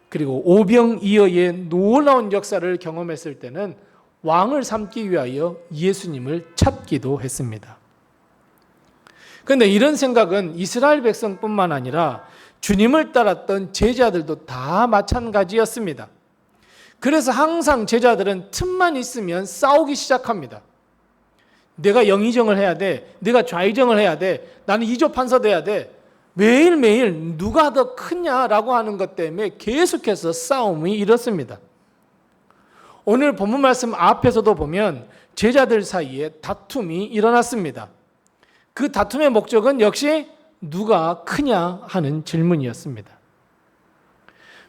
그리고 오병이어의 놀라운 역사를 경험했을 때는 왕을 삼기 위하여 예수님을 찾기도 했습니다. 그런데 이런 생각은 이스라엘 백성뿐만 아니라 주님을 따랐던 제자들도 다 마찬가지였습니다. 그래서 항상 제자들은 틈만 있으면 싸우기 시작합니다. 내가 영의정을 해야 돼. 내가 좌의정을 해야 돼. 나는 이조판서 돼야 돼. 매일매일 누가 더 크냐라고 하는 것 때문에 계속해서 싸움이 일었습니다. 오늘 본문 말씀 앞에서도 보면 제자들 사이에 다툼이 일어났습니다. 그 다툼의 목적은 역시 누가 크냐 하는 질문이었습니다.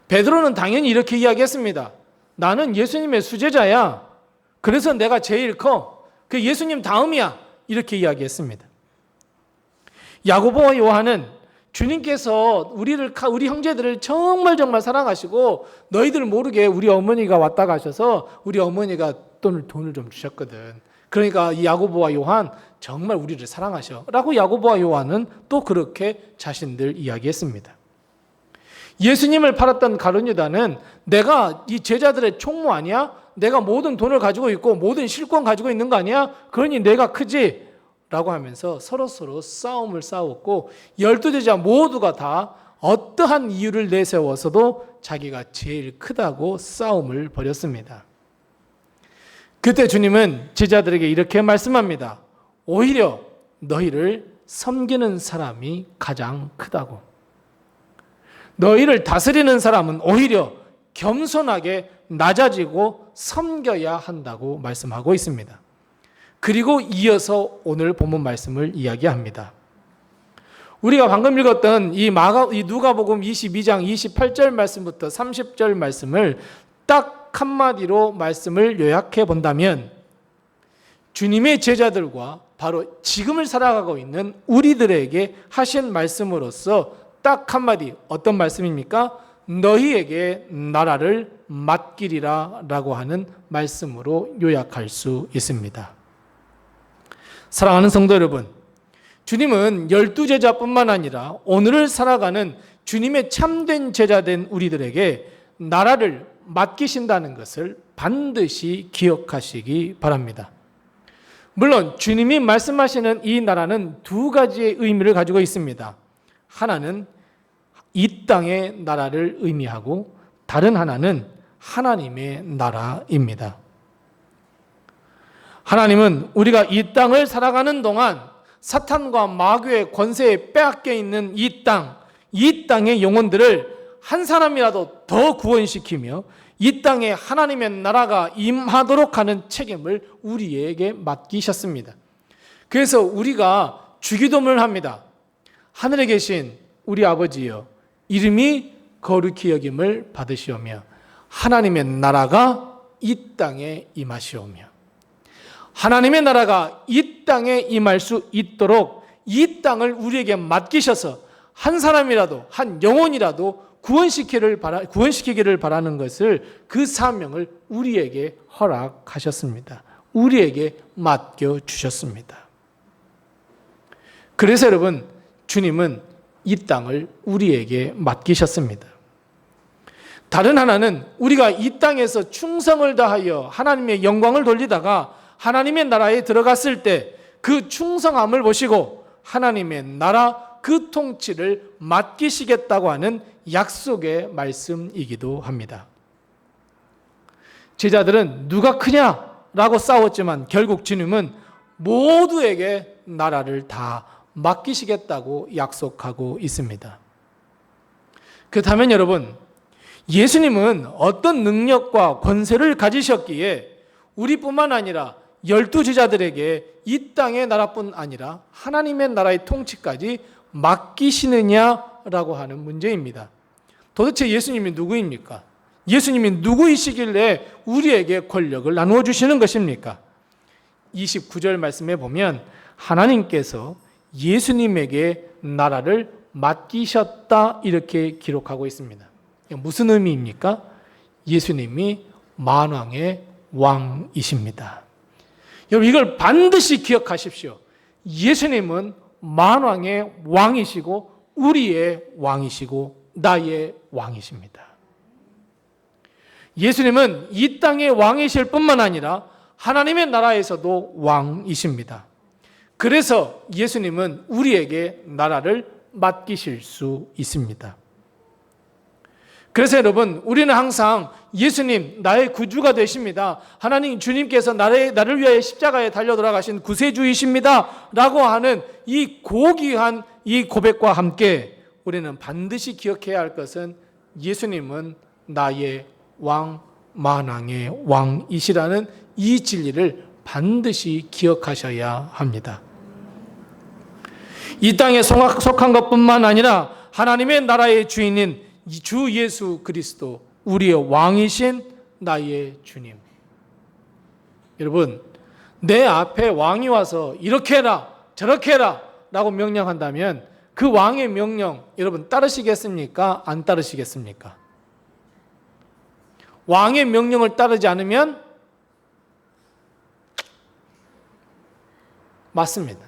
베드로는 당연히 이렇게 이야기했습니다. 나는 예수님의 수제자야. 그래서 내가 제일 커. 그 예수님 다음이야. 이렇게 이야기했습니다. 야고보와 요한은 주님께서 우리 형제들을 정말 사랑하시고 너희들 모르게 우리 어머니가 왔다 가셔서 우리 어머니가 돈을 좀 주셨거든. 그러니까 이 야고보와 요한 정말 우리를 사랑하셔 라고 야고보와 요한은 또 그렇게 자신들 이야기했습니다. 예수님을 팔았던 가룟 유다는 내가 이 제자들의 총무 아니야? 내가 모든 돈을 가지고 있고 모든 실권 가지고 있는 거 아니야? 그러니 내가 크지? 라고 하면서 서로 싸움을 싸웠고 12제자 모두가 다 어떠한 이유를 내세워서도 자기가 제일 크다고 싸움을 벌였습니다. 그때 주님은 제자들에게 이렇게 말씀합니다. 오히려 너희를 섬기는 사람이 가장 크다고. 너희를 다스리는 사람은 오히려 겸손하게 낮아지고 섬겨야 한다고 말씀하고 있습니다. 그리고 이어서 오늘 본문 말씀을 이야기합니다. 우리가 방금 읽었던 이 누가복음 22장 28절 말씀부터 30절 말씀을 딱 한마디로 말씀을 요약해 본다면 주님의 제자들과 바로 지금을 살아가고 있는 우리들에게 하신 말씀으로서 딱 한마디, 어떤 말씀입니까? 너희에게 나라를 맡기리라 라고 하는 말씀으로 요약할 수 있습니다. 사랑하는 성도 여러분, 주님은 12제자뿐만 아니라 오늘을 살아가는 주님의 참된 제자된 우리들에게 나라를 맡기신다는 것을 반드시 기억하시기 바랍니다. 물론 주님이 말씀하시는 이 나라는 두 가지의 의미를 가지고 있습니다. 하나는 이 땅의 나라를 의미하고 다른 하나는 하나님의 나라입니다. 하나님은 우리가 이 땅을 살아가는 동안 사탄과 마귀의 권세에 빼앗겨 있는 이 땅의 영혼들을 한 사람이라도 더 구원시키며 이 땅에 하나님의 나라가 임하도록 하는 책임을 우리에게 맡기셨습니다. 그래서 우리가 주기도문을 합니다. 하늘에 계신 우리 아버지여, 이름이 거룩히 여김을 받으시오며 하나님의 나라가 이 땅에 임하시오며, 하나님의 나라가 이 땅에 임할 수 있도록 이 땅을 우리에게 맡기셔서 한 사람이라도, 한 영혼이라도 구원시키기를 바라는 것을, 그 사명을 우리에게 허락하셨습니다. 우리에게 맡겨주셨습니다. 그래서 여러분, 주님은 이 땅을 우리에게 맡기셨습니다. 다른 하나는 우리가 이 땅에서 충성을 다하여 하나님의 영광을 돌리다가 하나님의 나라에 들어갔을 때 그 충성함을 보시고 하나님의 나라 그 통치를 맡기시겠다고 하는 약속의 말씀이기도 합니다. 제자들은 누가 크냐라고 싸웠지만 결국 주님은 모두에게 나라를 다 맡기시겠다고 약속하고 있습니다. 그렇다면 여러분, 예수님은 어떤 능력과 권세를 가지셨기에 우리뿐만 아니라 12제자들에게 이 땅의 나라뿐 아니라 하나님의 나라의 통치까지 맡기시느냐라고 하는 문제입니다. 도대체 예수님이 누구입니까? 예수님이 누구이시길래 우리에게 권력을 나누어 주시는 것입니까? 29절 말씀에 보면 하나님께서 예수님에게 나라를 맡기셨다 이렇게 기록하고 있습니다. 무슨 의미입니까? 예수님이 만왕의 왕이십니다. 여러분, 이걸 반드시 기억하십시오. 예수님은 만왕의 왕이시고 우리의 왕이시고 나의 왕이십니다. 예수님은 이 땅의 왕이실 뿐만 아니라 하나님의 나라에서도 왕이십니다. 그래서 예수님은 우리에게 나라를 맡기실 수 있습니다. 그래서 여러분, 우리는 항상 예수님 나의 구주가 되십니다, 하나님 주님께서 나를 위하여 십자가에 달려 돌아가신 구세주이십니다 라고 하는 이 고귀한 이 고백과 함께 우리는 반드시 기억해야 할 것은 예수님은 나의 왕, 만왕의 왕이시라는 이 진리를 반드시 기억하셔야 합니다. 이 땅에 속한 것뿐만 아니라 하나님의 나라의 주인인 주 예수 그리스도, 우리의 왕이신 나의 주님. 여러분, 내 앞에 왕이 와서 이렇게 해라 저렇게 해라 라고 명령한다면 그 왕의 명령 여러분 따르시겠습니까? 안 따르시겠습니까? 왕의 명령을 따르지 않으면 맞습니다.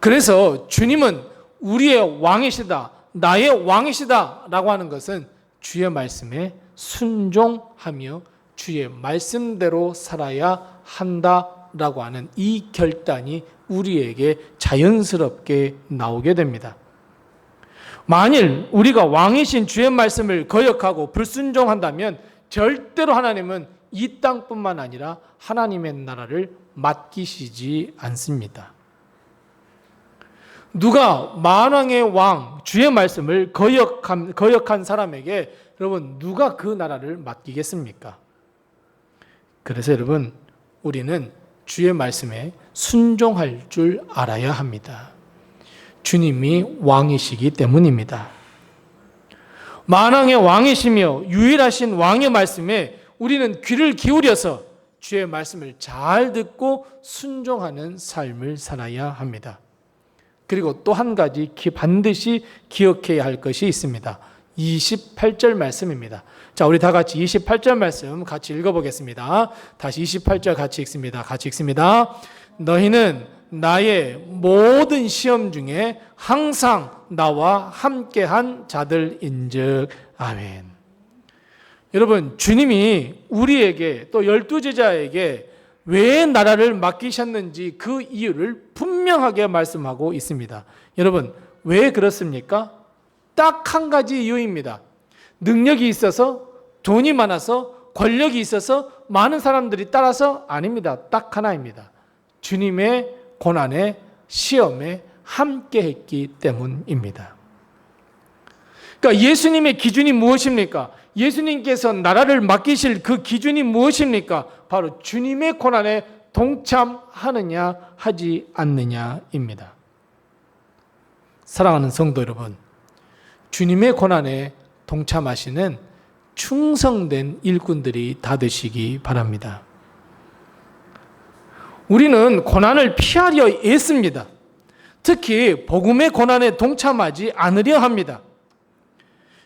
그래서 주님은 우리의 왕이시다, 나의 왕이시다 라고 하는 것은 주의 말씀에 순종하며 주의 말씀대로 살아야 한다라고 하는 이 결단이 우리에게 자연스럽게 나오게 됩니다. 만일 우리가 왕이신 주의 말씀을 거역하고 불순종한다면 절대로 하나님은 이 땅뿐만 아니라 하나님의 나라를 맡기시지 않습니다. 누가 만왕의 왕 주의 말씀을 거역한 사람에게 여러분 누가 그 나라를 맡기겠습니까? 그래서 여러분 우리는 주의 말씀에 순종할 줄 알아야 합니다. 주님이 왕이시기 때문입니다. 만왕의 왕이시며 유일하신 왕의 말씀에 우리는 귀를 기울여서 주의 말씀을 잘 듣고 순종하는 삶을 살아야 합니다. 그리고 또 한 가지 반드시 기억해야 할 것이 있습니다. 28절 말씀입니다. 자, 우리 다 같이 28절 말씀 같이 읽어보겠습니다. 다시 28절 같이 읽습니다. 같이 읽습니다. 너희는 나의 모든 시험 중에 항상 나와 함께한 자들인즉. 아멘. 여러분, 주님이 우리에게 또 12제자에게 왜 나라를 맡기셨는지 그 이유를 분명하게 말씀하고 있습니다. 여러분, 왜 그렇습니까? 딱 한 가지 이유입니다. 능력이 있어서, 돈이 많아서 권력이 있어서 많은 사람들이 따라서 아닙니다. 딱 하나입니다. 주님의 고난에 시험에 함께 했기 때문입니다. 그러니까 예수님의 기준이 무엇입니까? 예수님께서 나라를 맡기실 그 기준이 무엇입니까? 바로 주님의 고난에 동참하느냐 하지 않느냐입니다. 사랑하는 성도 여러분, 주님의 고난에 동참하시는 충성된 일꾼들이 다 되시기 바랍니다. 우리는 고난을 피하려 애씁니다. 특히 복음의 고난에 동참하지 않으려 합니다.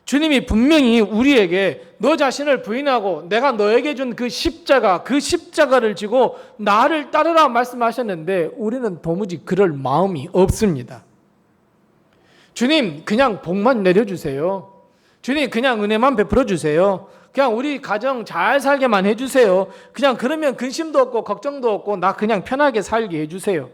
주님이 분명히 우리에게 너 자신을 부인하고 내가 너에게 준 그 십자가를 지고 나를 따르라 말씀하셨는데 우리는 도무지 그럴 마음이 없습니다. 주님 그냥 복만 내려주세요. 주님 그냥 은혜만 베풀어 주세요. 그냥 우리 가정 잘 살게만 해주세요. 그냥 그러면 근심도 없고 걱정도 없고 나 그냥 편하게 살게 해주세요.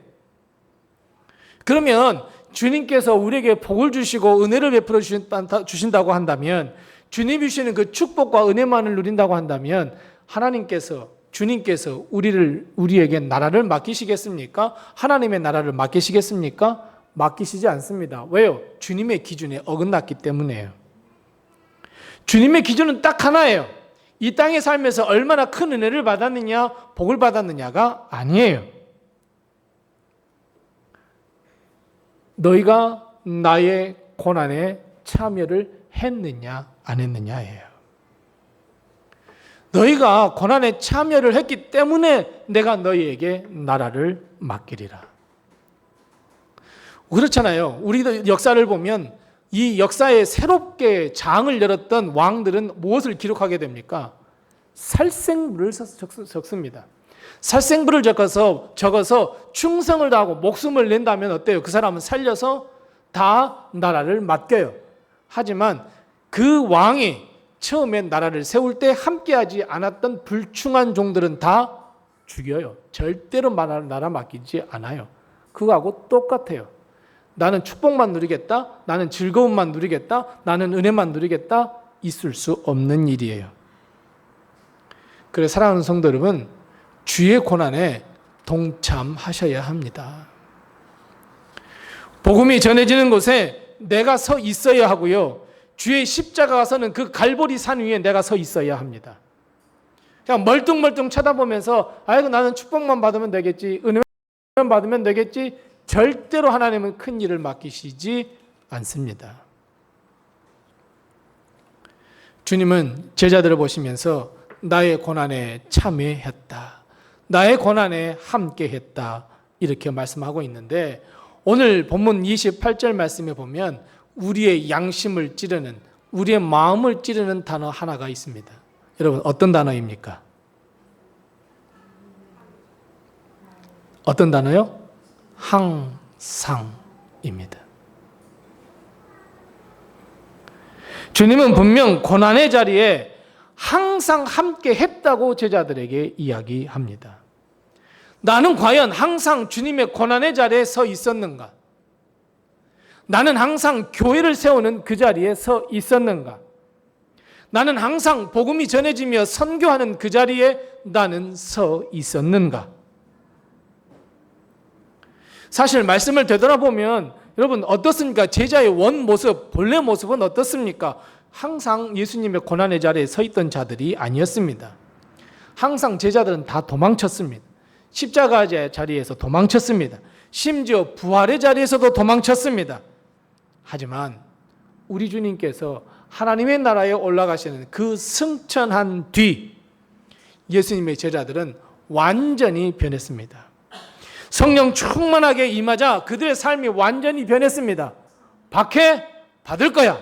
그러면 주님께서 우리에게 복을 주시고 은혜를 베풀어 주신다고 한다면, 주님이 주시는 그 축복과 은혜만을 누린다고 한다면 주님께서 우리에게 나라를 맡기시겠습니까? 하나님의 나라를 맡기시겠습니까? 맡기시지 않습니다. 왜요? 주님의 기준에 어긋났기 때문에요. 주님의 기준은 딱 하나예요. 이 땅에 살면서 얼마나 큰 은혜를 받았느냐, 복을 받았느냐가 아니에요. 너희가 나의 고난에 참여를 했느냐 안 했느냐예요. 너희가 고난에 참여를 했기 때문에 내가 너희에게 나라를 맡기리라. 그렇잖아요. 우리도 역사를 보면 이 역사에 새롭게 장을 열었던 왕들은 무엇을 기록하게 됩니까? 살생부를 적습니다. 살생부를 적어서 충성을 다하고 목숨을 낸다면 어때요? 그 사람은 살려서 다 나라를 맡겨요. 하지만 그 왕이 처음에 나라를 세울 때 함께하지 않았던 불충한 종들은 다 죽여요. 절대로 나라 맡기지 않아요. 그거하고 똑같아요. 나는 축복만 누리겠다, 나는 즐거움만 누리겠다, 나는 은혜만 누리겠다, 있을 수 없는 일이에요. 그래서 사랑하는 성도 여러분, 주의 고난에 동참하셔야 합니다. 복음이 전해지는 곳에 내가 서 있어야 하고요, 주의 십자가가 서는 그 갈보리 산 위에 내가 서 있어야 합니다. 그냥 멀뚱멀뚱 쳐다보면서 아이고 나는 축복만 받으면 되겠지, 은혜만 받으면 되겠지, 절대로 하나님은 큰 일을 맡기시지 않습니다. 주님은 제자들을 보시면서 나의 고난에 참여했다, 나의 고난에 함께했다, 이렇게 말씀하고 있는데, 오늘 본문 28절 말씀에 보면 우리의 양심을 찌르는, 우리의 마음을 찌르는 단어 하나가 있습니다. 여러분 어떤 단어입니까? 어떤 단어요? 항상입니다. 주님은 분명 고난의 자리에 항상 함께 했다고 제자들에게 이야기합니다. 나는 과연 항상 주님의 고난의 자리에 서 있었는가? 나는 항상 교회를 세우는 그 자리에 서 있었는가? 나는 항상 복음이 전해지며 선교하는 그 자리에 나는 서 있었는가? 사실 말씀을 되돌아보면 여러분 어떻습니까? 제자의 원 모습, 본래 모습은 어떻습니까? 항상 예수님의 고난의 자리에 서 있던 자들이 아니었습니다. 항상 제자들은 다 도망쳤습니다. 십자가의 자리에서 도망쳤습니다. 심지어 부활의 자리에서도 도망쳤습니다. 하지만 우리 주님께서 하나님의 나라에 올라가시는 그 승천한 뒤 예수님의 제자들은 완전히 변했습니다. 성령 충만하게 임하자 그들의 삶이 완전히 변했습니다. 박해 받을 거야.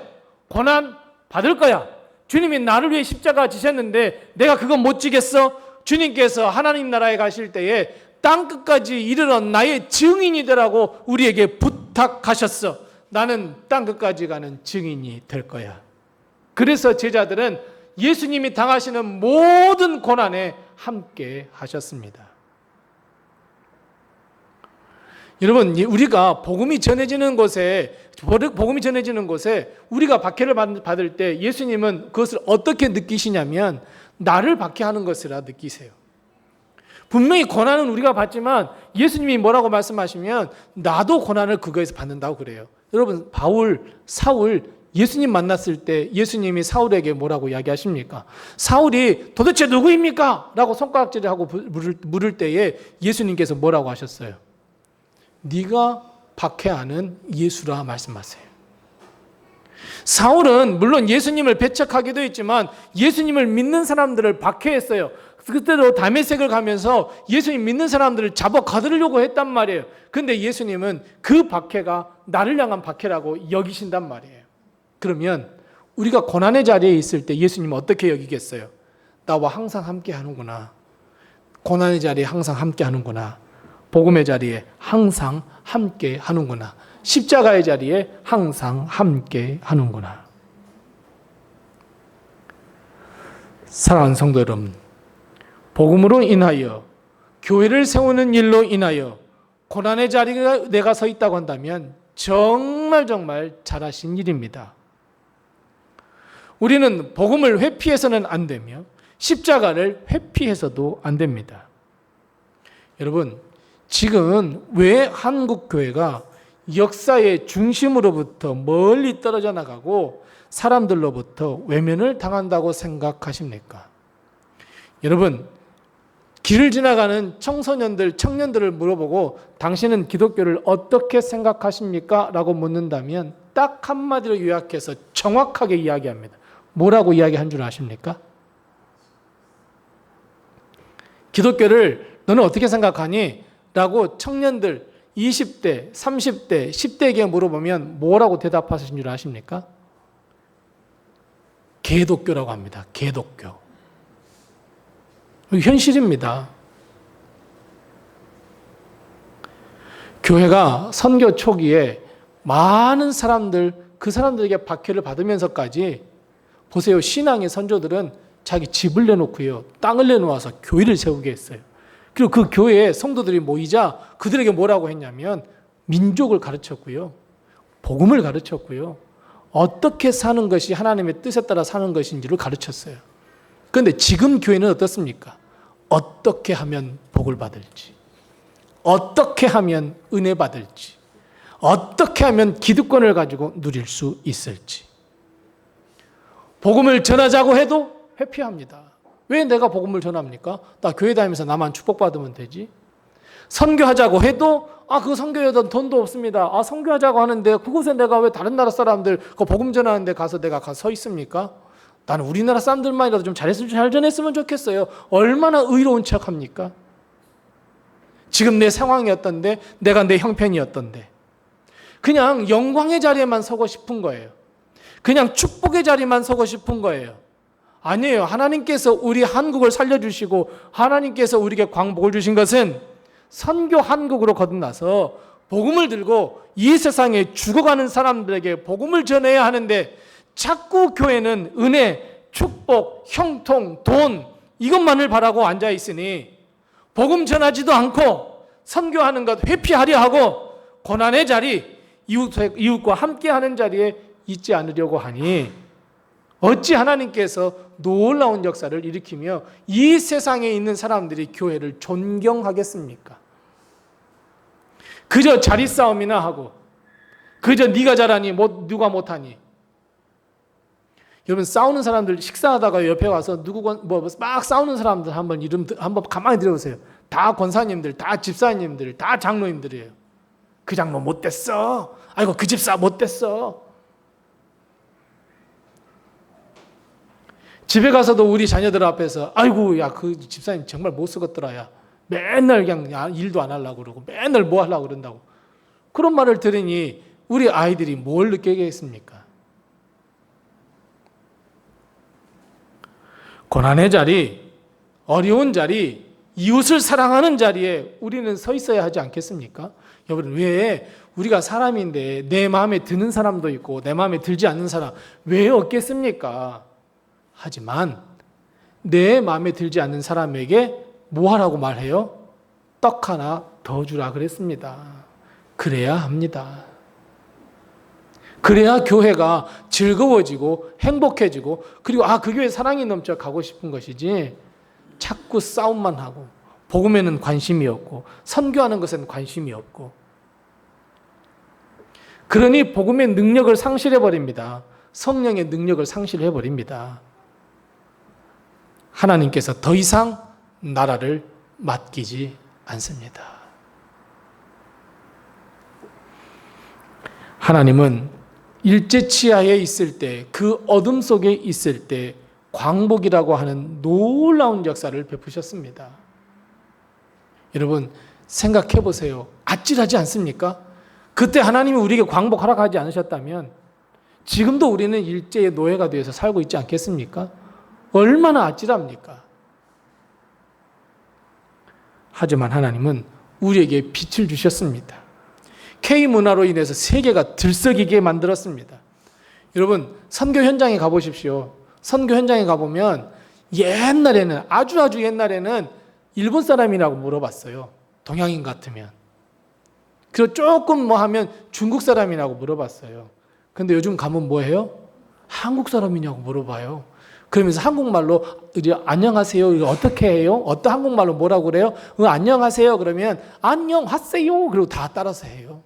고난 받을 거야. 주님이 나를 위해 십자가 지셨는데 내가 그거 못 지겠어? 주님께서 하나님 나라에 가실 때에 땅끝까지 이르러 나의 증인이 되라고 우리에게 부탁하셨어. 나는 땅끝까지 가는 증인이 될 거야. 그래서 제자들은 예수님이 당하시는 모든 고난에 함께 하셨습니다. 여러분, 우리가 복음이 전해지는 곳에 우리가 박해를 받을 때 예수님은 그것을 어떻게 느끼시냐면 나를 박해하는 것이라 느끼세요. 분명히 고난은 우리가 받지만 예수님이 뭐라고 말씀하시면 나도 고난을 그거에서 받는다고 그래요. 여러분, 사울 예수님 만났을 때 예수님이 사울에게 뭐라고 이야기하십니까? 사울이 도대체 누구입니까? 라고 손가락질을 하고 물을 때에 예수님께서 뭐라고 하셨어요? 네가 박해하는 예수라 말씀하세요. 사울은 물론 예수님을 배척하기도 했지만 예수님을 믿는 사람들을 박해했어요. 그때도 다메섹을 가면서 예수님 믿는 사람들을 잡아 가두려고 했단 말이에요. 근데 예수님은 그 박해가 나를 향한 박해라고 여기신단 말이에요. 그러면 우리가 고난의 자리에 있을 때 예수님은 어떻게 여기겠어요? 나와 항상 함께 하는구나. 고난의 자리에 항상 함께 하는구나. 복음의 자리에 항상 함께 하는구나. 십자가의 자리에 항상 함께 하는구나. 사랑하는 성도 여러분, 복음으로 인하여 교회를 세우는 일로 인하여 고난의 자리에 내가 서 있다고 한다면 정말 잘하신 일입니다. 우리는 복음을 회피해서는 안 되며 십자가를 회피해서도 안 됩니다. 여러분, 지금 왜 한국 교회가 역사의 중심으로부터 멀리 떨어져 나가고 사람들로부터 외면을 당한다고 생각하십니까? 여러분, 길을 지나가는 청년들을 물어보고 당신은 기독교를 어떻게 생각하십니까? 라고 묻는다면 딱 한마디로 요약해서 정확하게 이야기합니다. 뭐라고 이야기한 줄 아십니까? 기독교를 너는 어떻게 생각하니? 라고 청년들 20대, 30대, 10대에게 물어보면 뭐라고 대답하신 줄 아십니까? 개독교라고 합니다. 개독교. 현실입니다. 교회가 선교 초기에 많은 사람들, 그 사람들에게 박해를 받으면서까지 보세요. 신앙의 선조들은 자기 집을 내놓고요, 땅을 내놓아서 교회를 세우게 했어요. 그리고 그 교회에 성도들이 모이자 그들에게 뭐라고 했냐면 민족을 가르쳤고요, 복음을 가르쳤고요, 어떻게 사는 것이 하나님의 뜻에 따라 사는 것인지를 가르쳤어요. 그런데 지금 교회는 어떻습니까? 어떻게 하면 복을 받을지, 어떻게 하면 은혜 받을지, 어떻게 하면 기득권을 가지고 누릴 수 있을지. 복음을 전하자고 해도 회피합니다. 왜 내가 복음을 전합니까? 나 교회 다니면서 나만 축복받으면 되지. 선교하자고 해도 그 선교에도 돈도 없습니다. 선교하자고 하는데 그곳에 내가 왜 다른 나라 사람들 그 복음 전하는데 가서 내가 가서 서 있습니까? 나는 우리나라 사람들만이라도 좀 잘 전했으면 좋겠어요. 얼마나 의로운 척합니까? 지금 내 상황이 어떤데, 내가 내 형편이 어떤데, 그냥 영광의 자리에만 서고 싶은 거예요. 그냥 축복의 자리만 서고 싶은 거예요. 아니에요. 하나님께서 우리 한국을 살려주시고 하나님께서 우리에게 광복을 주신 것은 선교 한국으로 거듭나서 복음을 들고 이 세상에 죽어가는 사람들에게 복음을 전해야 하는데, 자꾸 교회는 은혜, 축복, 형통, 돈 이것만을 바라고 앉아 있으니 복음 전하지도 않고 선교하는 것 회피하려 하고 고난의 자리, 이웃과 함께하는 자리에 있지 않으려고 하니 어찌 하나님께서 놀라운 역사를 일으키며 이 세상에 있는 사람들이 교회를 존경하겠습니까? 그저 자리 싸움이나 하고 그저 네가 잘하니 누가 못하니. 여러분, 싸우는 사람들 식사하다가 옆에 와서 막 싸우는 사람들 한번 이름 한번 가만히 들어보세요. 다 권사님들, 다 집사님들, 다 장로님들이에요. 그 장로 못됐어. 아이고 그 집사 못됐어. 집에 가서도 우리 자녀들 앞에서 아이고 야 그 집사님 정말 못 쓰겠더라. 야 맨날 그냥 일도 안 하려고 그러고 맨날 뭐 하려고 그런다고. 그런 말을 들으니 우리 아이들이 뭘 느끼겠습니까? 고난의 자리, 어려운 자리, 이웃을 사랑하는 자리에 우리는 서 있어야 하지 않겠습니까? 여러분, 왜 우리가 사람인데 내 마음에 드는 사람도 있고 내 마음에 들지 않는 사람 왜 없겠습니까? 하지만 내 마음에 들지 않는 사람에게 뭐 하라고 말해요? 떡 하나 더 주라 그랬습니다. 그래야 합니다. 그래야 교회가 즐거워지고 행복해지고 그리고 그 교회 사랑이 넘쳐 가고 싶은 것이지 자꾸 싸움만 하고 복음에는 관심이 없고 선교하는 것에는 관심이 없고 그러니 복음의 능력을 상실해버립니다. 성령의 능력을 상실해버립니다. 하나님께서 더 이상 나라를 맡기지 않습니다. 하나님은 일제치하에 있을 때, 그 어둠 속에 있을 때 광복이라고 하는 놀라운 역사를 베푸셨습니다. 여러분 생각해 보세요. 아찔하지 않습니까? 그때 하나님이 우리에게 광복하라고 하지 않으셨다면 지금도 우리는 일제의 노예가 되어서 살고 있지 않겠습니까? 얼마나 아찔합니까? 하지만 하나님은 우리에게 빛을 주셨습니다. K문화로 인해서 세계가 들썩이게 만들었습니다. 여러분 선교 현장에 가보십시오. 선교 현장에 가보면 옛날에는 아주 옛날에는 일본 사람이라고 물어봤어요. 동양인 같으면. 그리고 조금 하면 중국 사람이라고 물어봤어요. 근데 요즘 가면 뭐해요? 한국 사람이냐고 물어봐요. 그러면서 한국말로 안녕하세요. 어떻게 해요? 어떤 한국말로 뭐라고 그래요? 안녕하세요. 그러면 안녕하세요. 그리고 다 따라서 해요.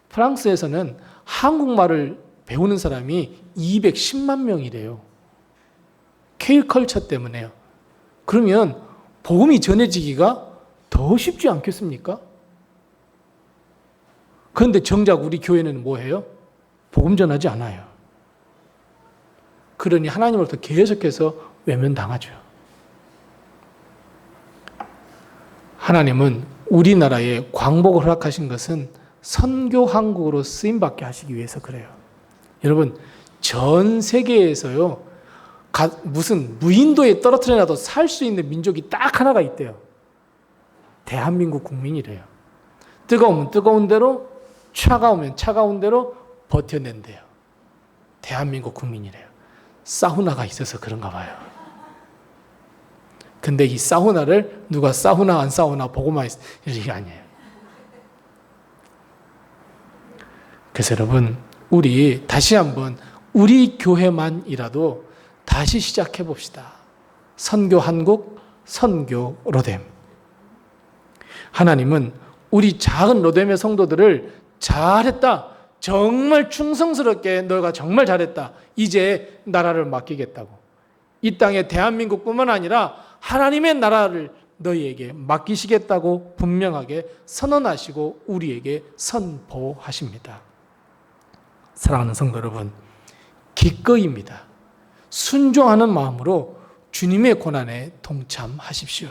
프랑스에서는 한국말을 배우는 사람이 210만 명이래요. K컬처 때문에요. 그러면 복음이 전해지기가 더 쉽지 않겠습니까? 그런데 정작 우리 교회는 뭐해요? 복음 전하지 않아요. 그러니 하나님으로부터 계속해서 외면당하죠. 하나님은 우리나라에 광복을 허락하신 것은 선교 한국으로 쓰임받게 하시기 위해서 그래요. 여러분 전 세계에서요 무슨 무인도에 떨어뜨려놔도 살 수 있는 민족이 딱 하나가 있대요. 대한민국 국민이래요. 뜨거우면 뜨거운 대로 차가우면 차가운 대로 버텨낸대요. 대한민국 국민이래요. 사우나가 있어서 그런가 봐요. 근데 이 사우나를 누가 사우나 안 사우나 보고만 이게 아니에요. 그래서 여러분 우리 다시 한번 우리 교회만이라도 다시 시작해 봅시다. 선교 한국, 선교 로뎀. 하나님은 우리 작은 로뎀의 성도들을 잘했다. 정말 충성스럽게 너가 정말 잘했다. 이제 나라를 맡기겠다고. 이 땅에 대한민국뿐만 아니라 하나님의 나라를 너희에게 맡기시겠다고 분명하게 선언하시고 우리에게 선포하십니다. 사랑하는 성도 여러분, 기꺼이입니다. 순종하는 마음으로 주님의 고난에 동참하십시오.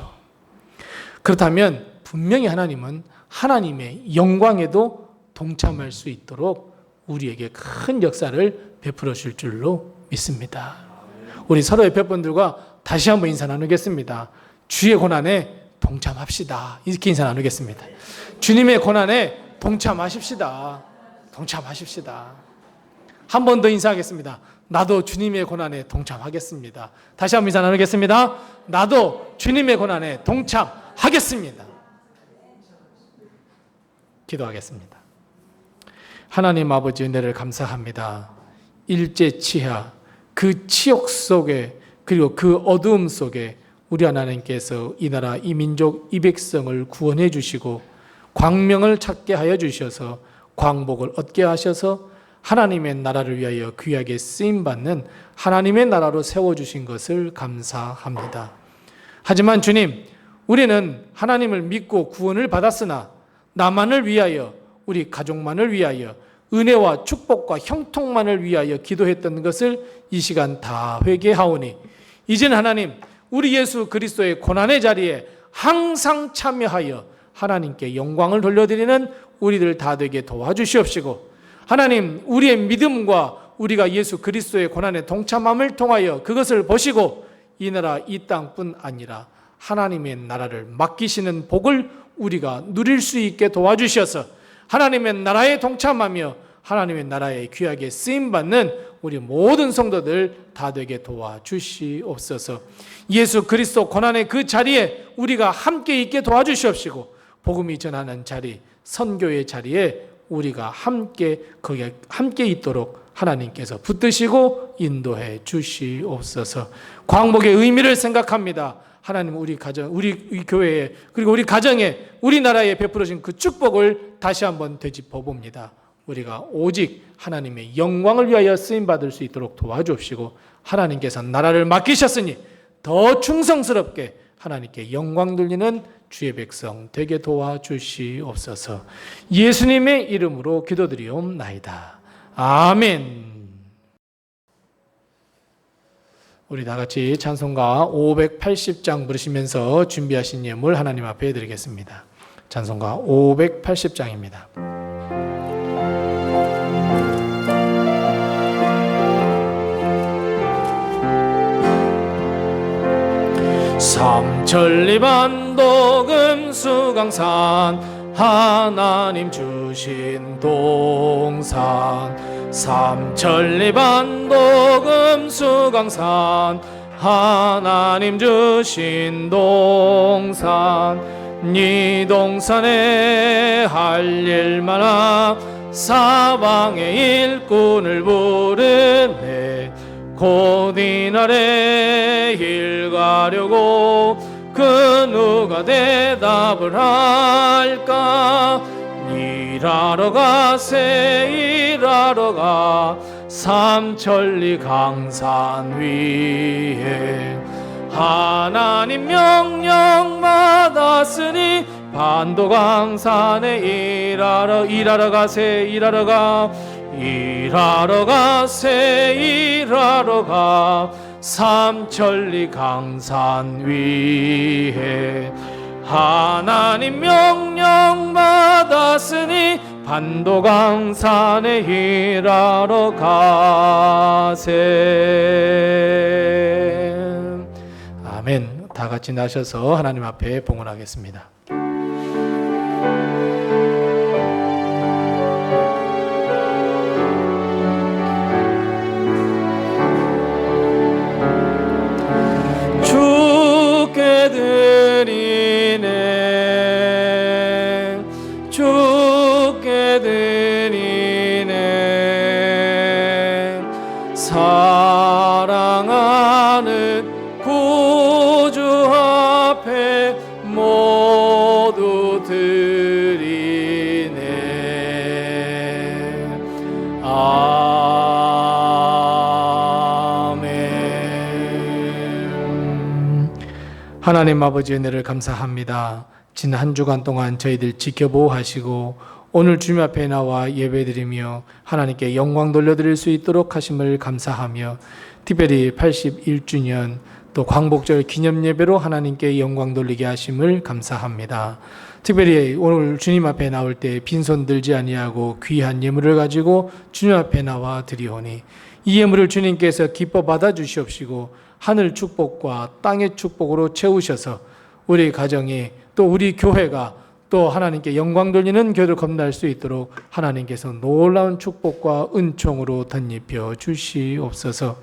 그렇다면 분명히 하나님은 하나님의 영광에도 동참할 수 있도록 우리에게 큰 역사를 베풀어 줄 줄로 믿습니다. 우리 서로 옆에 분들과 다시 한번 인사 나누겠습니다. 주의 고난에 동참합시다. 이렇게 인사 나누겠습니다. 주님의 고난에 동참하십시다. 동참하십시다. 한 번 더 인사하겠습니다. 나도 주님의 고난에 동참하겠습니다. 다시 한번 인사 나누겠습니다. 나도 주님의 고난에 동참하겠습니다. 기도하겠습니다. 하나님 아버지 은혜를 감사합니다. 일제치하 그 치욕 속에 그리고 그 어두움 속에 우리 하나님께서 이 나라 이 민족 이 백성을 구원해 주시고 광명을 찾게 하여 주셔서 광복을 얻게 하셔서 하나님의 나라를 위하여 귀하게 쓰임받는 하나님의 나라로 세워주신 것을 감사합니다. 하지만 주님, 우리는 하나님을 믿고 구원을 받았으나 나만을 위하여 우리 가족만을 위하여 은혜와 축복과 형통만을 위하여 기도했던 것을 이 시간 다 회개하오니 이제는 하나님 우리 예수 그리스도의 고난의 자리에 항상 참여하여 하나님께 영광을 돌려드리는 우리들 다 되게 도와주시옵시고 하나님 우리의 믿음과 우리가 예수 그리스도의 고난에 동참함을 통하여 그것을 보시고 이 나라 이 땅뿐 아니라 하나님의 나라를 맡기시는 복을 우리가 누릴 수 있게 도와주셔서 하나님의 나라에 동참하며 하나님의 나라에 귀하게 쓰임받는 우리 모든 성도들 다 되게 도와주시옵소서. 예수 그리스도 고난의 그 자리에 우리가 함께 있게 도와주시옵시고 복음이 전하는 자리, 선교의 자리에 우리가 거기에 함께 있도록 하나님께서 붙드시고 인도해 주시옵소서. 광복의 의미를 생각합니다. 하나님 우리 가정, 우리 교회에, 그리고 우리 가정에, 우리나라에 베풀어진 그 축복을 다시 한번 되짚어 봅니다. 우리가 오직 하나님의 영광을 위하여 쓰임 받을 수 있도록 도와주옵시고, 하나님께서 나라를 맡기셨으니 더 충성스럽게 하나님께 영광 돌리는 주의 백성 되게 도와주시옵소서. 예수님의 이름으로 기도드리옵나이다. 아멘. 우리 다 같이 찬송가 580장 부르시면서 준비하신 예물 하나님 앞에 드리겠습니다. 찬송가 580장입니다. 삼천리반도 금수강산 하나님 주신 동산, 삼천리반도 금수강산 하나님 주신 동산, 이 동산에 할 일 많아 사방의 일꾼을 부르네. 곧 이날에 일 가려고 그 누가 대답을 할까? 일하러 가세 일하러 가 삼천리 강산 위에 하나님 명령 받았으니 반도강산에 일하러 가세 일하러 가 일하러 가세 일하러 가 삼천리 강산 위에 하나님 명령 받았으니 반도강산에 일하러 가세. 아멘. 다 같이 나셔서 하나님 앞에 봉헌하겠습니다. 주께 드리네 주께 드리네 사랑하는 구주 앞에 모두 드리네. 하나님 아버지의 은혜를 감사합니다. 지난 한 주간 동안 저희들 지켜보호하시고 오늘 주님 앞에 나와 예배드리며 하나님께 영광 돌려드릴 수 있도록 하심을 감사하며, 특별히 81주년 또 광복절 기념 예배로 하나님께 영광 돌리게 하심을 감사합니다. 특별히 오늘 주님 앞에 나올 때 빈손 들지 아니하고 귀한 예물을 가지고 주님 앞에 나와 드리오니 이 예물을 주님께서 기뻐 받아 주시옵시고 하늘 축복과 땅의 축복으로 채우셔서 우리 가정이 또 우리 교회가 또 하나님께 영광 돌리는 교회를 건너갈 수 있도록 하나님께서 놀라운 축복과 은총으로 덧입혀 주시옵소서.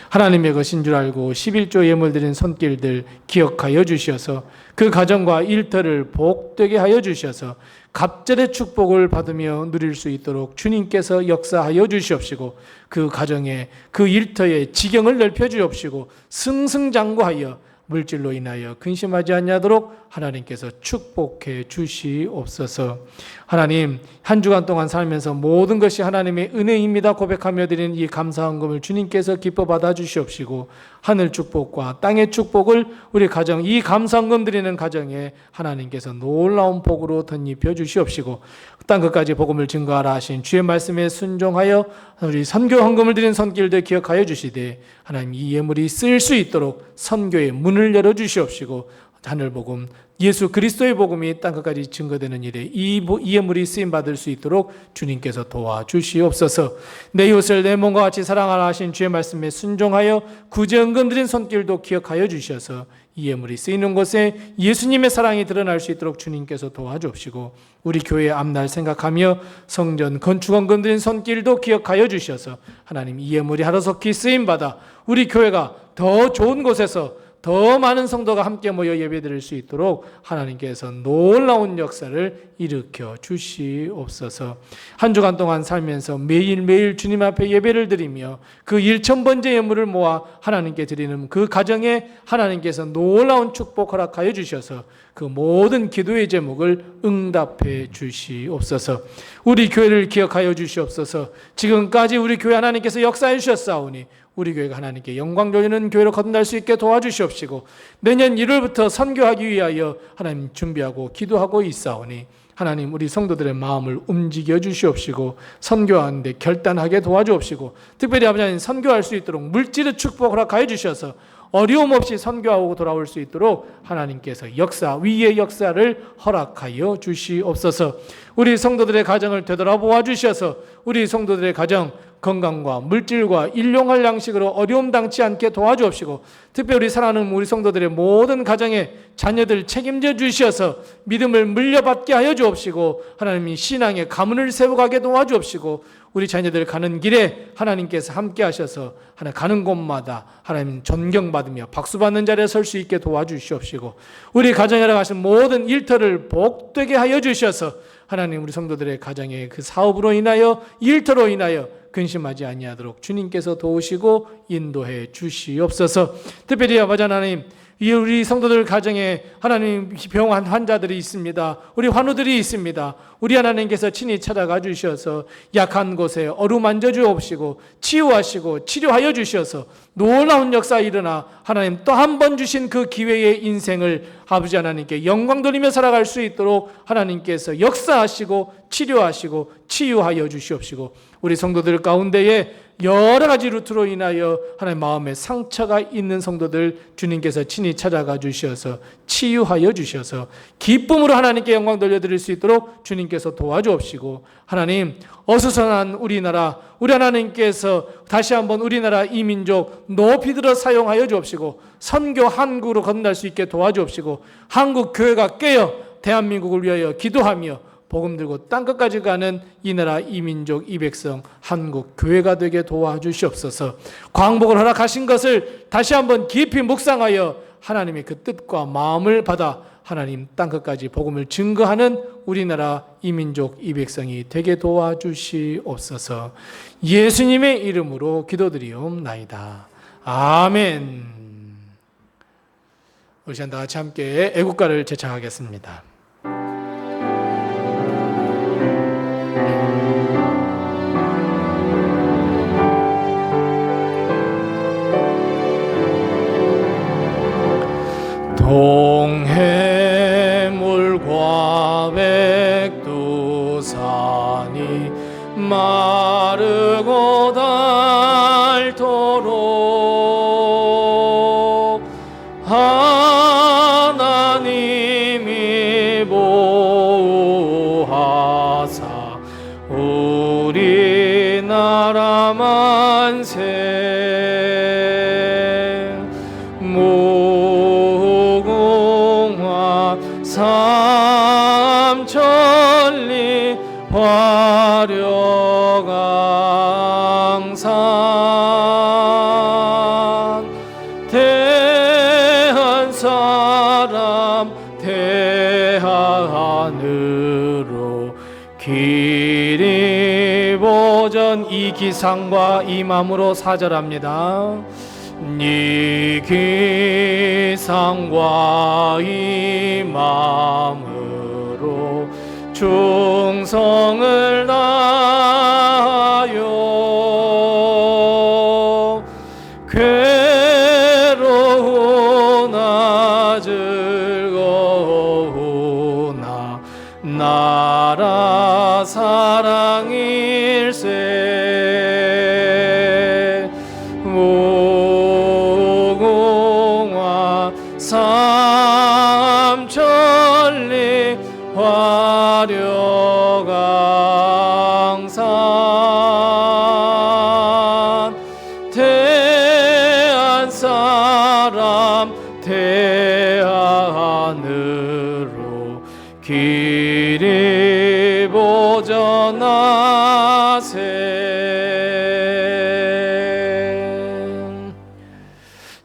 하나님의 것인 줄 알고 11조 예물 드린 손길들 기억하여 주셔서 그 가정과 일터를 복되게 하여 주셔서 갑절의 축복을 받으며 누릴 수 있도록 주님께서 역사하여 주시옵시고 그 가정에 그 일터에 지경을 넓혀 주옵시고 승승장구하여 물질로 인하여 근심하지 아니하도록 하나님께서 축복해 주시옵소서. 하나님, 한 주간 동안 살면서 모든 것이 하나님의 은혜입니다 고백하며 드리는 이 감사한 금을 주님께서 기뻐 받아 주시옵시고 하늘 축복과 땅의 축복을 우리 가정, 이 감사한 금 드리는 가정에 하나님께서 놀라운 복으로 덧입혀 주시옵시고 땅 끝까지 복음을 증거하라 하신 주의 말씀에 순종하여 우리 선교 헌금을 드린 손길들 기억하여 주시되 하나님 이 예물이 쓰일 수 있도록 선교의 문을 열어 주시옵시고 하늘 복음 예수 그리스도의 복음이 땅 끝까지 증거되는 일에 이 예물이 쓰임 받을 수 있도록 주님께서 도와주시옵소서. 내 이웃을 내 몸과 같이 사랑하라 하신 주의 말씀에 순종하여 구제헌금 드린 손길도 기억하여 주셔서 이 예물이 쓰이는 곳에 예수님의 사랑이 드러날 수 있도록 주님께서 도와주옵시고 우리 교회 앞날 생각하며 성전 건축헌금 드린 손길도 기억하여 주셔서 하나님 이 예물이 하루속히 쓰임받아 우리 교회가 더 좋은 곳에서 더 많은 성도가 함께 모여 예배드릴 수 있도록 하나님께서 놀라운 역사를 일으켜 주시옵소서. 한 주간 동안 살면서 매일매일 주님 앞에 예배를 드리며 그 1,000번째 예물을 모아 하나님께 드리는 그 가정에 하나님께서 놀라운 축복 허락하여 주셔서 그 모든 기도의 제목을 응답해 주시옵소서. 우리 교회를 기억하여 주시옵소서. 지금까지 우리 교회 하나님께서 역사해 주셨사오니 우리 교회가 하나님께 영광 돌리는 교회로 거듭날 수 있게 도와주시옵시고, 내년 1월부터 선교하기 위하여 하나님 준비하고 기도하고 있사오니 하나님 우리 성도들의 마음을 움직여 주시옵시고 선교하는데 결단하게 도와주옵시고, 특별히 아버지 하나님 선교할 수 있도록 물질의 축복 허락하여 주셔서 어려움 없이 선교하고 돌아올 수 있도록 하나님께서 역사 위의 역사를 허락하여 주시옵소서. 우리 성도들의 가정을 되돌아보아 주셔서 우리 성도들의 가정 건강과 물질과 일용할 양식으로 어려움 당치 않게 도와주옵시고, 특별히 우리 사랑하는 우리 성도들의 모든 가정에 자녀들 책임져 주셔서 믿음을 물려받게 하여 주옵시고, 하나님이 신앙의 가문을 세워가게 도와주옵시고, 우리 자녀들 가는 길에 하나님께서 함께 하셔서 하나 가는 곳마다 하나님 존경받으며 박수받는 자리에 설 수 있게 도와주시옵시고, 우리 가정에 나가신 모든 일터를 복되게 하여 주셔서 하나님 우리 성도들의 가정의 그 사업으로 인하여 일터로 인하여 근심하지 아니하도록 주님께서 도우시고 인도해 주시옵소서. 특별히 아버지 하나님, 우리 성도들 가정에 하나님 병환 환자들이 있습니다. 우리 환우들이 있습니다. 우리 하나님께서 친히 찾아가 주셔서 약한 곳에 어루만져 주옵시고 치유하시고 치료하여 주셔서 놀라운 역사 일어나 하나님 또 한 번 주신 그 기회의 인생을 아버지 하나님께 영광 돌리며 살아갈 수 있도록 하나님께서 역사하시고 치료하시고 치유하여 주시옵시고, 우리 성도들 가운데에 여러 가지 루트로 인하여 하나님 마음에 상처가 있는 성도들 주님께서 친히 찾아가 주셔서 치유하여 주셔서 기쁨으로 하나님께 영광 돌려드릴 수 있도록 주님께서 도와주옵시고, 하나님 어수선한 우리나라, 우리 하나님께서 다시 한번 우리나라 이민족 높이 들어 사용하여 주옵시고 선교 한국으로 건너갈 수 있게 도와주옵시고, 한국 교회가 깨어 대한민국을 위하여 기도하며 복음 들고 땅끝까지 가는 이 나라 이민족 이 백성 한국 교회가 되게 도와주시옵소서. 광복을 허락하신 것을 다시 한번 깊이 묵상하여 하나님의 그 뜻과 마음을 받아 하나님 땅끝까지 복음을 증거하는 우리나라 이민족 이 백성이 되게 도와주시옵소서. 예수님의 이름으로 기도드리옵나이다. 아멘. 우리 시간 다 같이 함께 애국가를 제창하겠습니다. 동해물과 백두산이 마르고 닳도록 하나님이 보호하사 우리나라 만세 삼천리 화려강산 대한 사람 대한으로 기리보전 이 기상과 이 마음으로 사절합니다. 이 기상과 이 마음으로 충성을 다하여 괴로우나 즐거우나 나라 사랑일세 삼천리 화려강산 대한 사람 대한으로 기리보전하세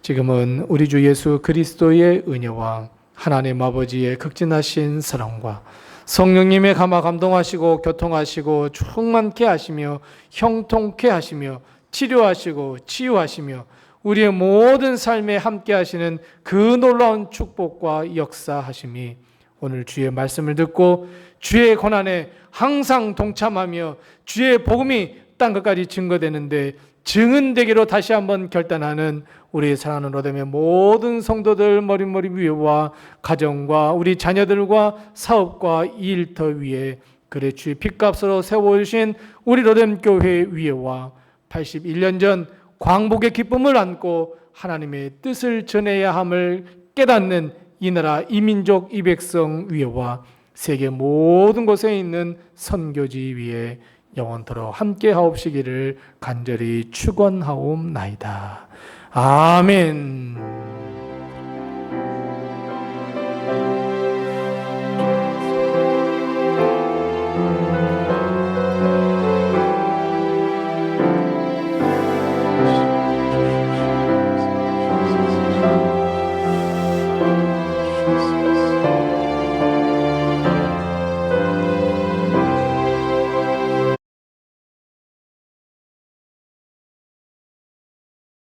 지금은 우리 주 예수 그리스도의 은혜와 하나님 아버지의 극진하신 사랑과 성령님의 감화 감동하시고 교통하시고 충만케 하시며 형통케 하시며 치료하시고 치유하시며 우리의 모든 삶에 함께 하시는 그 놀라운 축복과 역사하심이 오늘 주의 말씀을 듣고 주의 고난에 항상 동참하며 주의 복음이 땅 끝까지 증거되는데 증언되기로 다시 한번 결단하는 우리 사랑하는 로뎀의 모든 성도들 머리머리 위에와 가정과 우리 자녀들과 사업과 일터 위에 그래 주의 핏값으로 세워주신 우리 로뎀 교회 위에와 81년 전 광복의 기쁨을 안고 하나님의 뜻을 전해야 함을 깨닫는 이 나라 이 민족 이 백성 위에와 세계 모든 곳에 있는 선교지 위에 영원토록 함께 하옵시기를 간절히 축원하옵나이다. 아멘.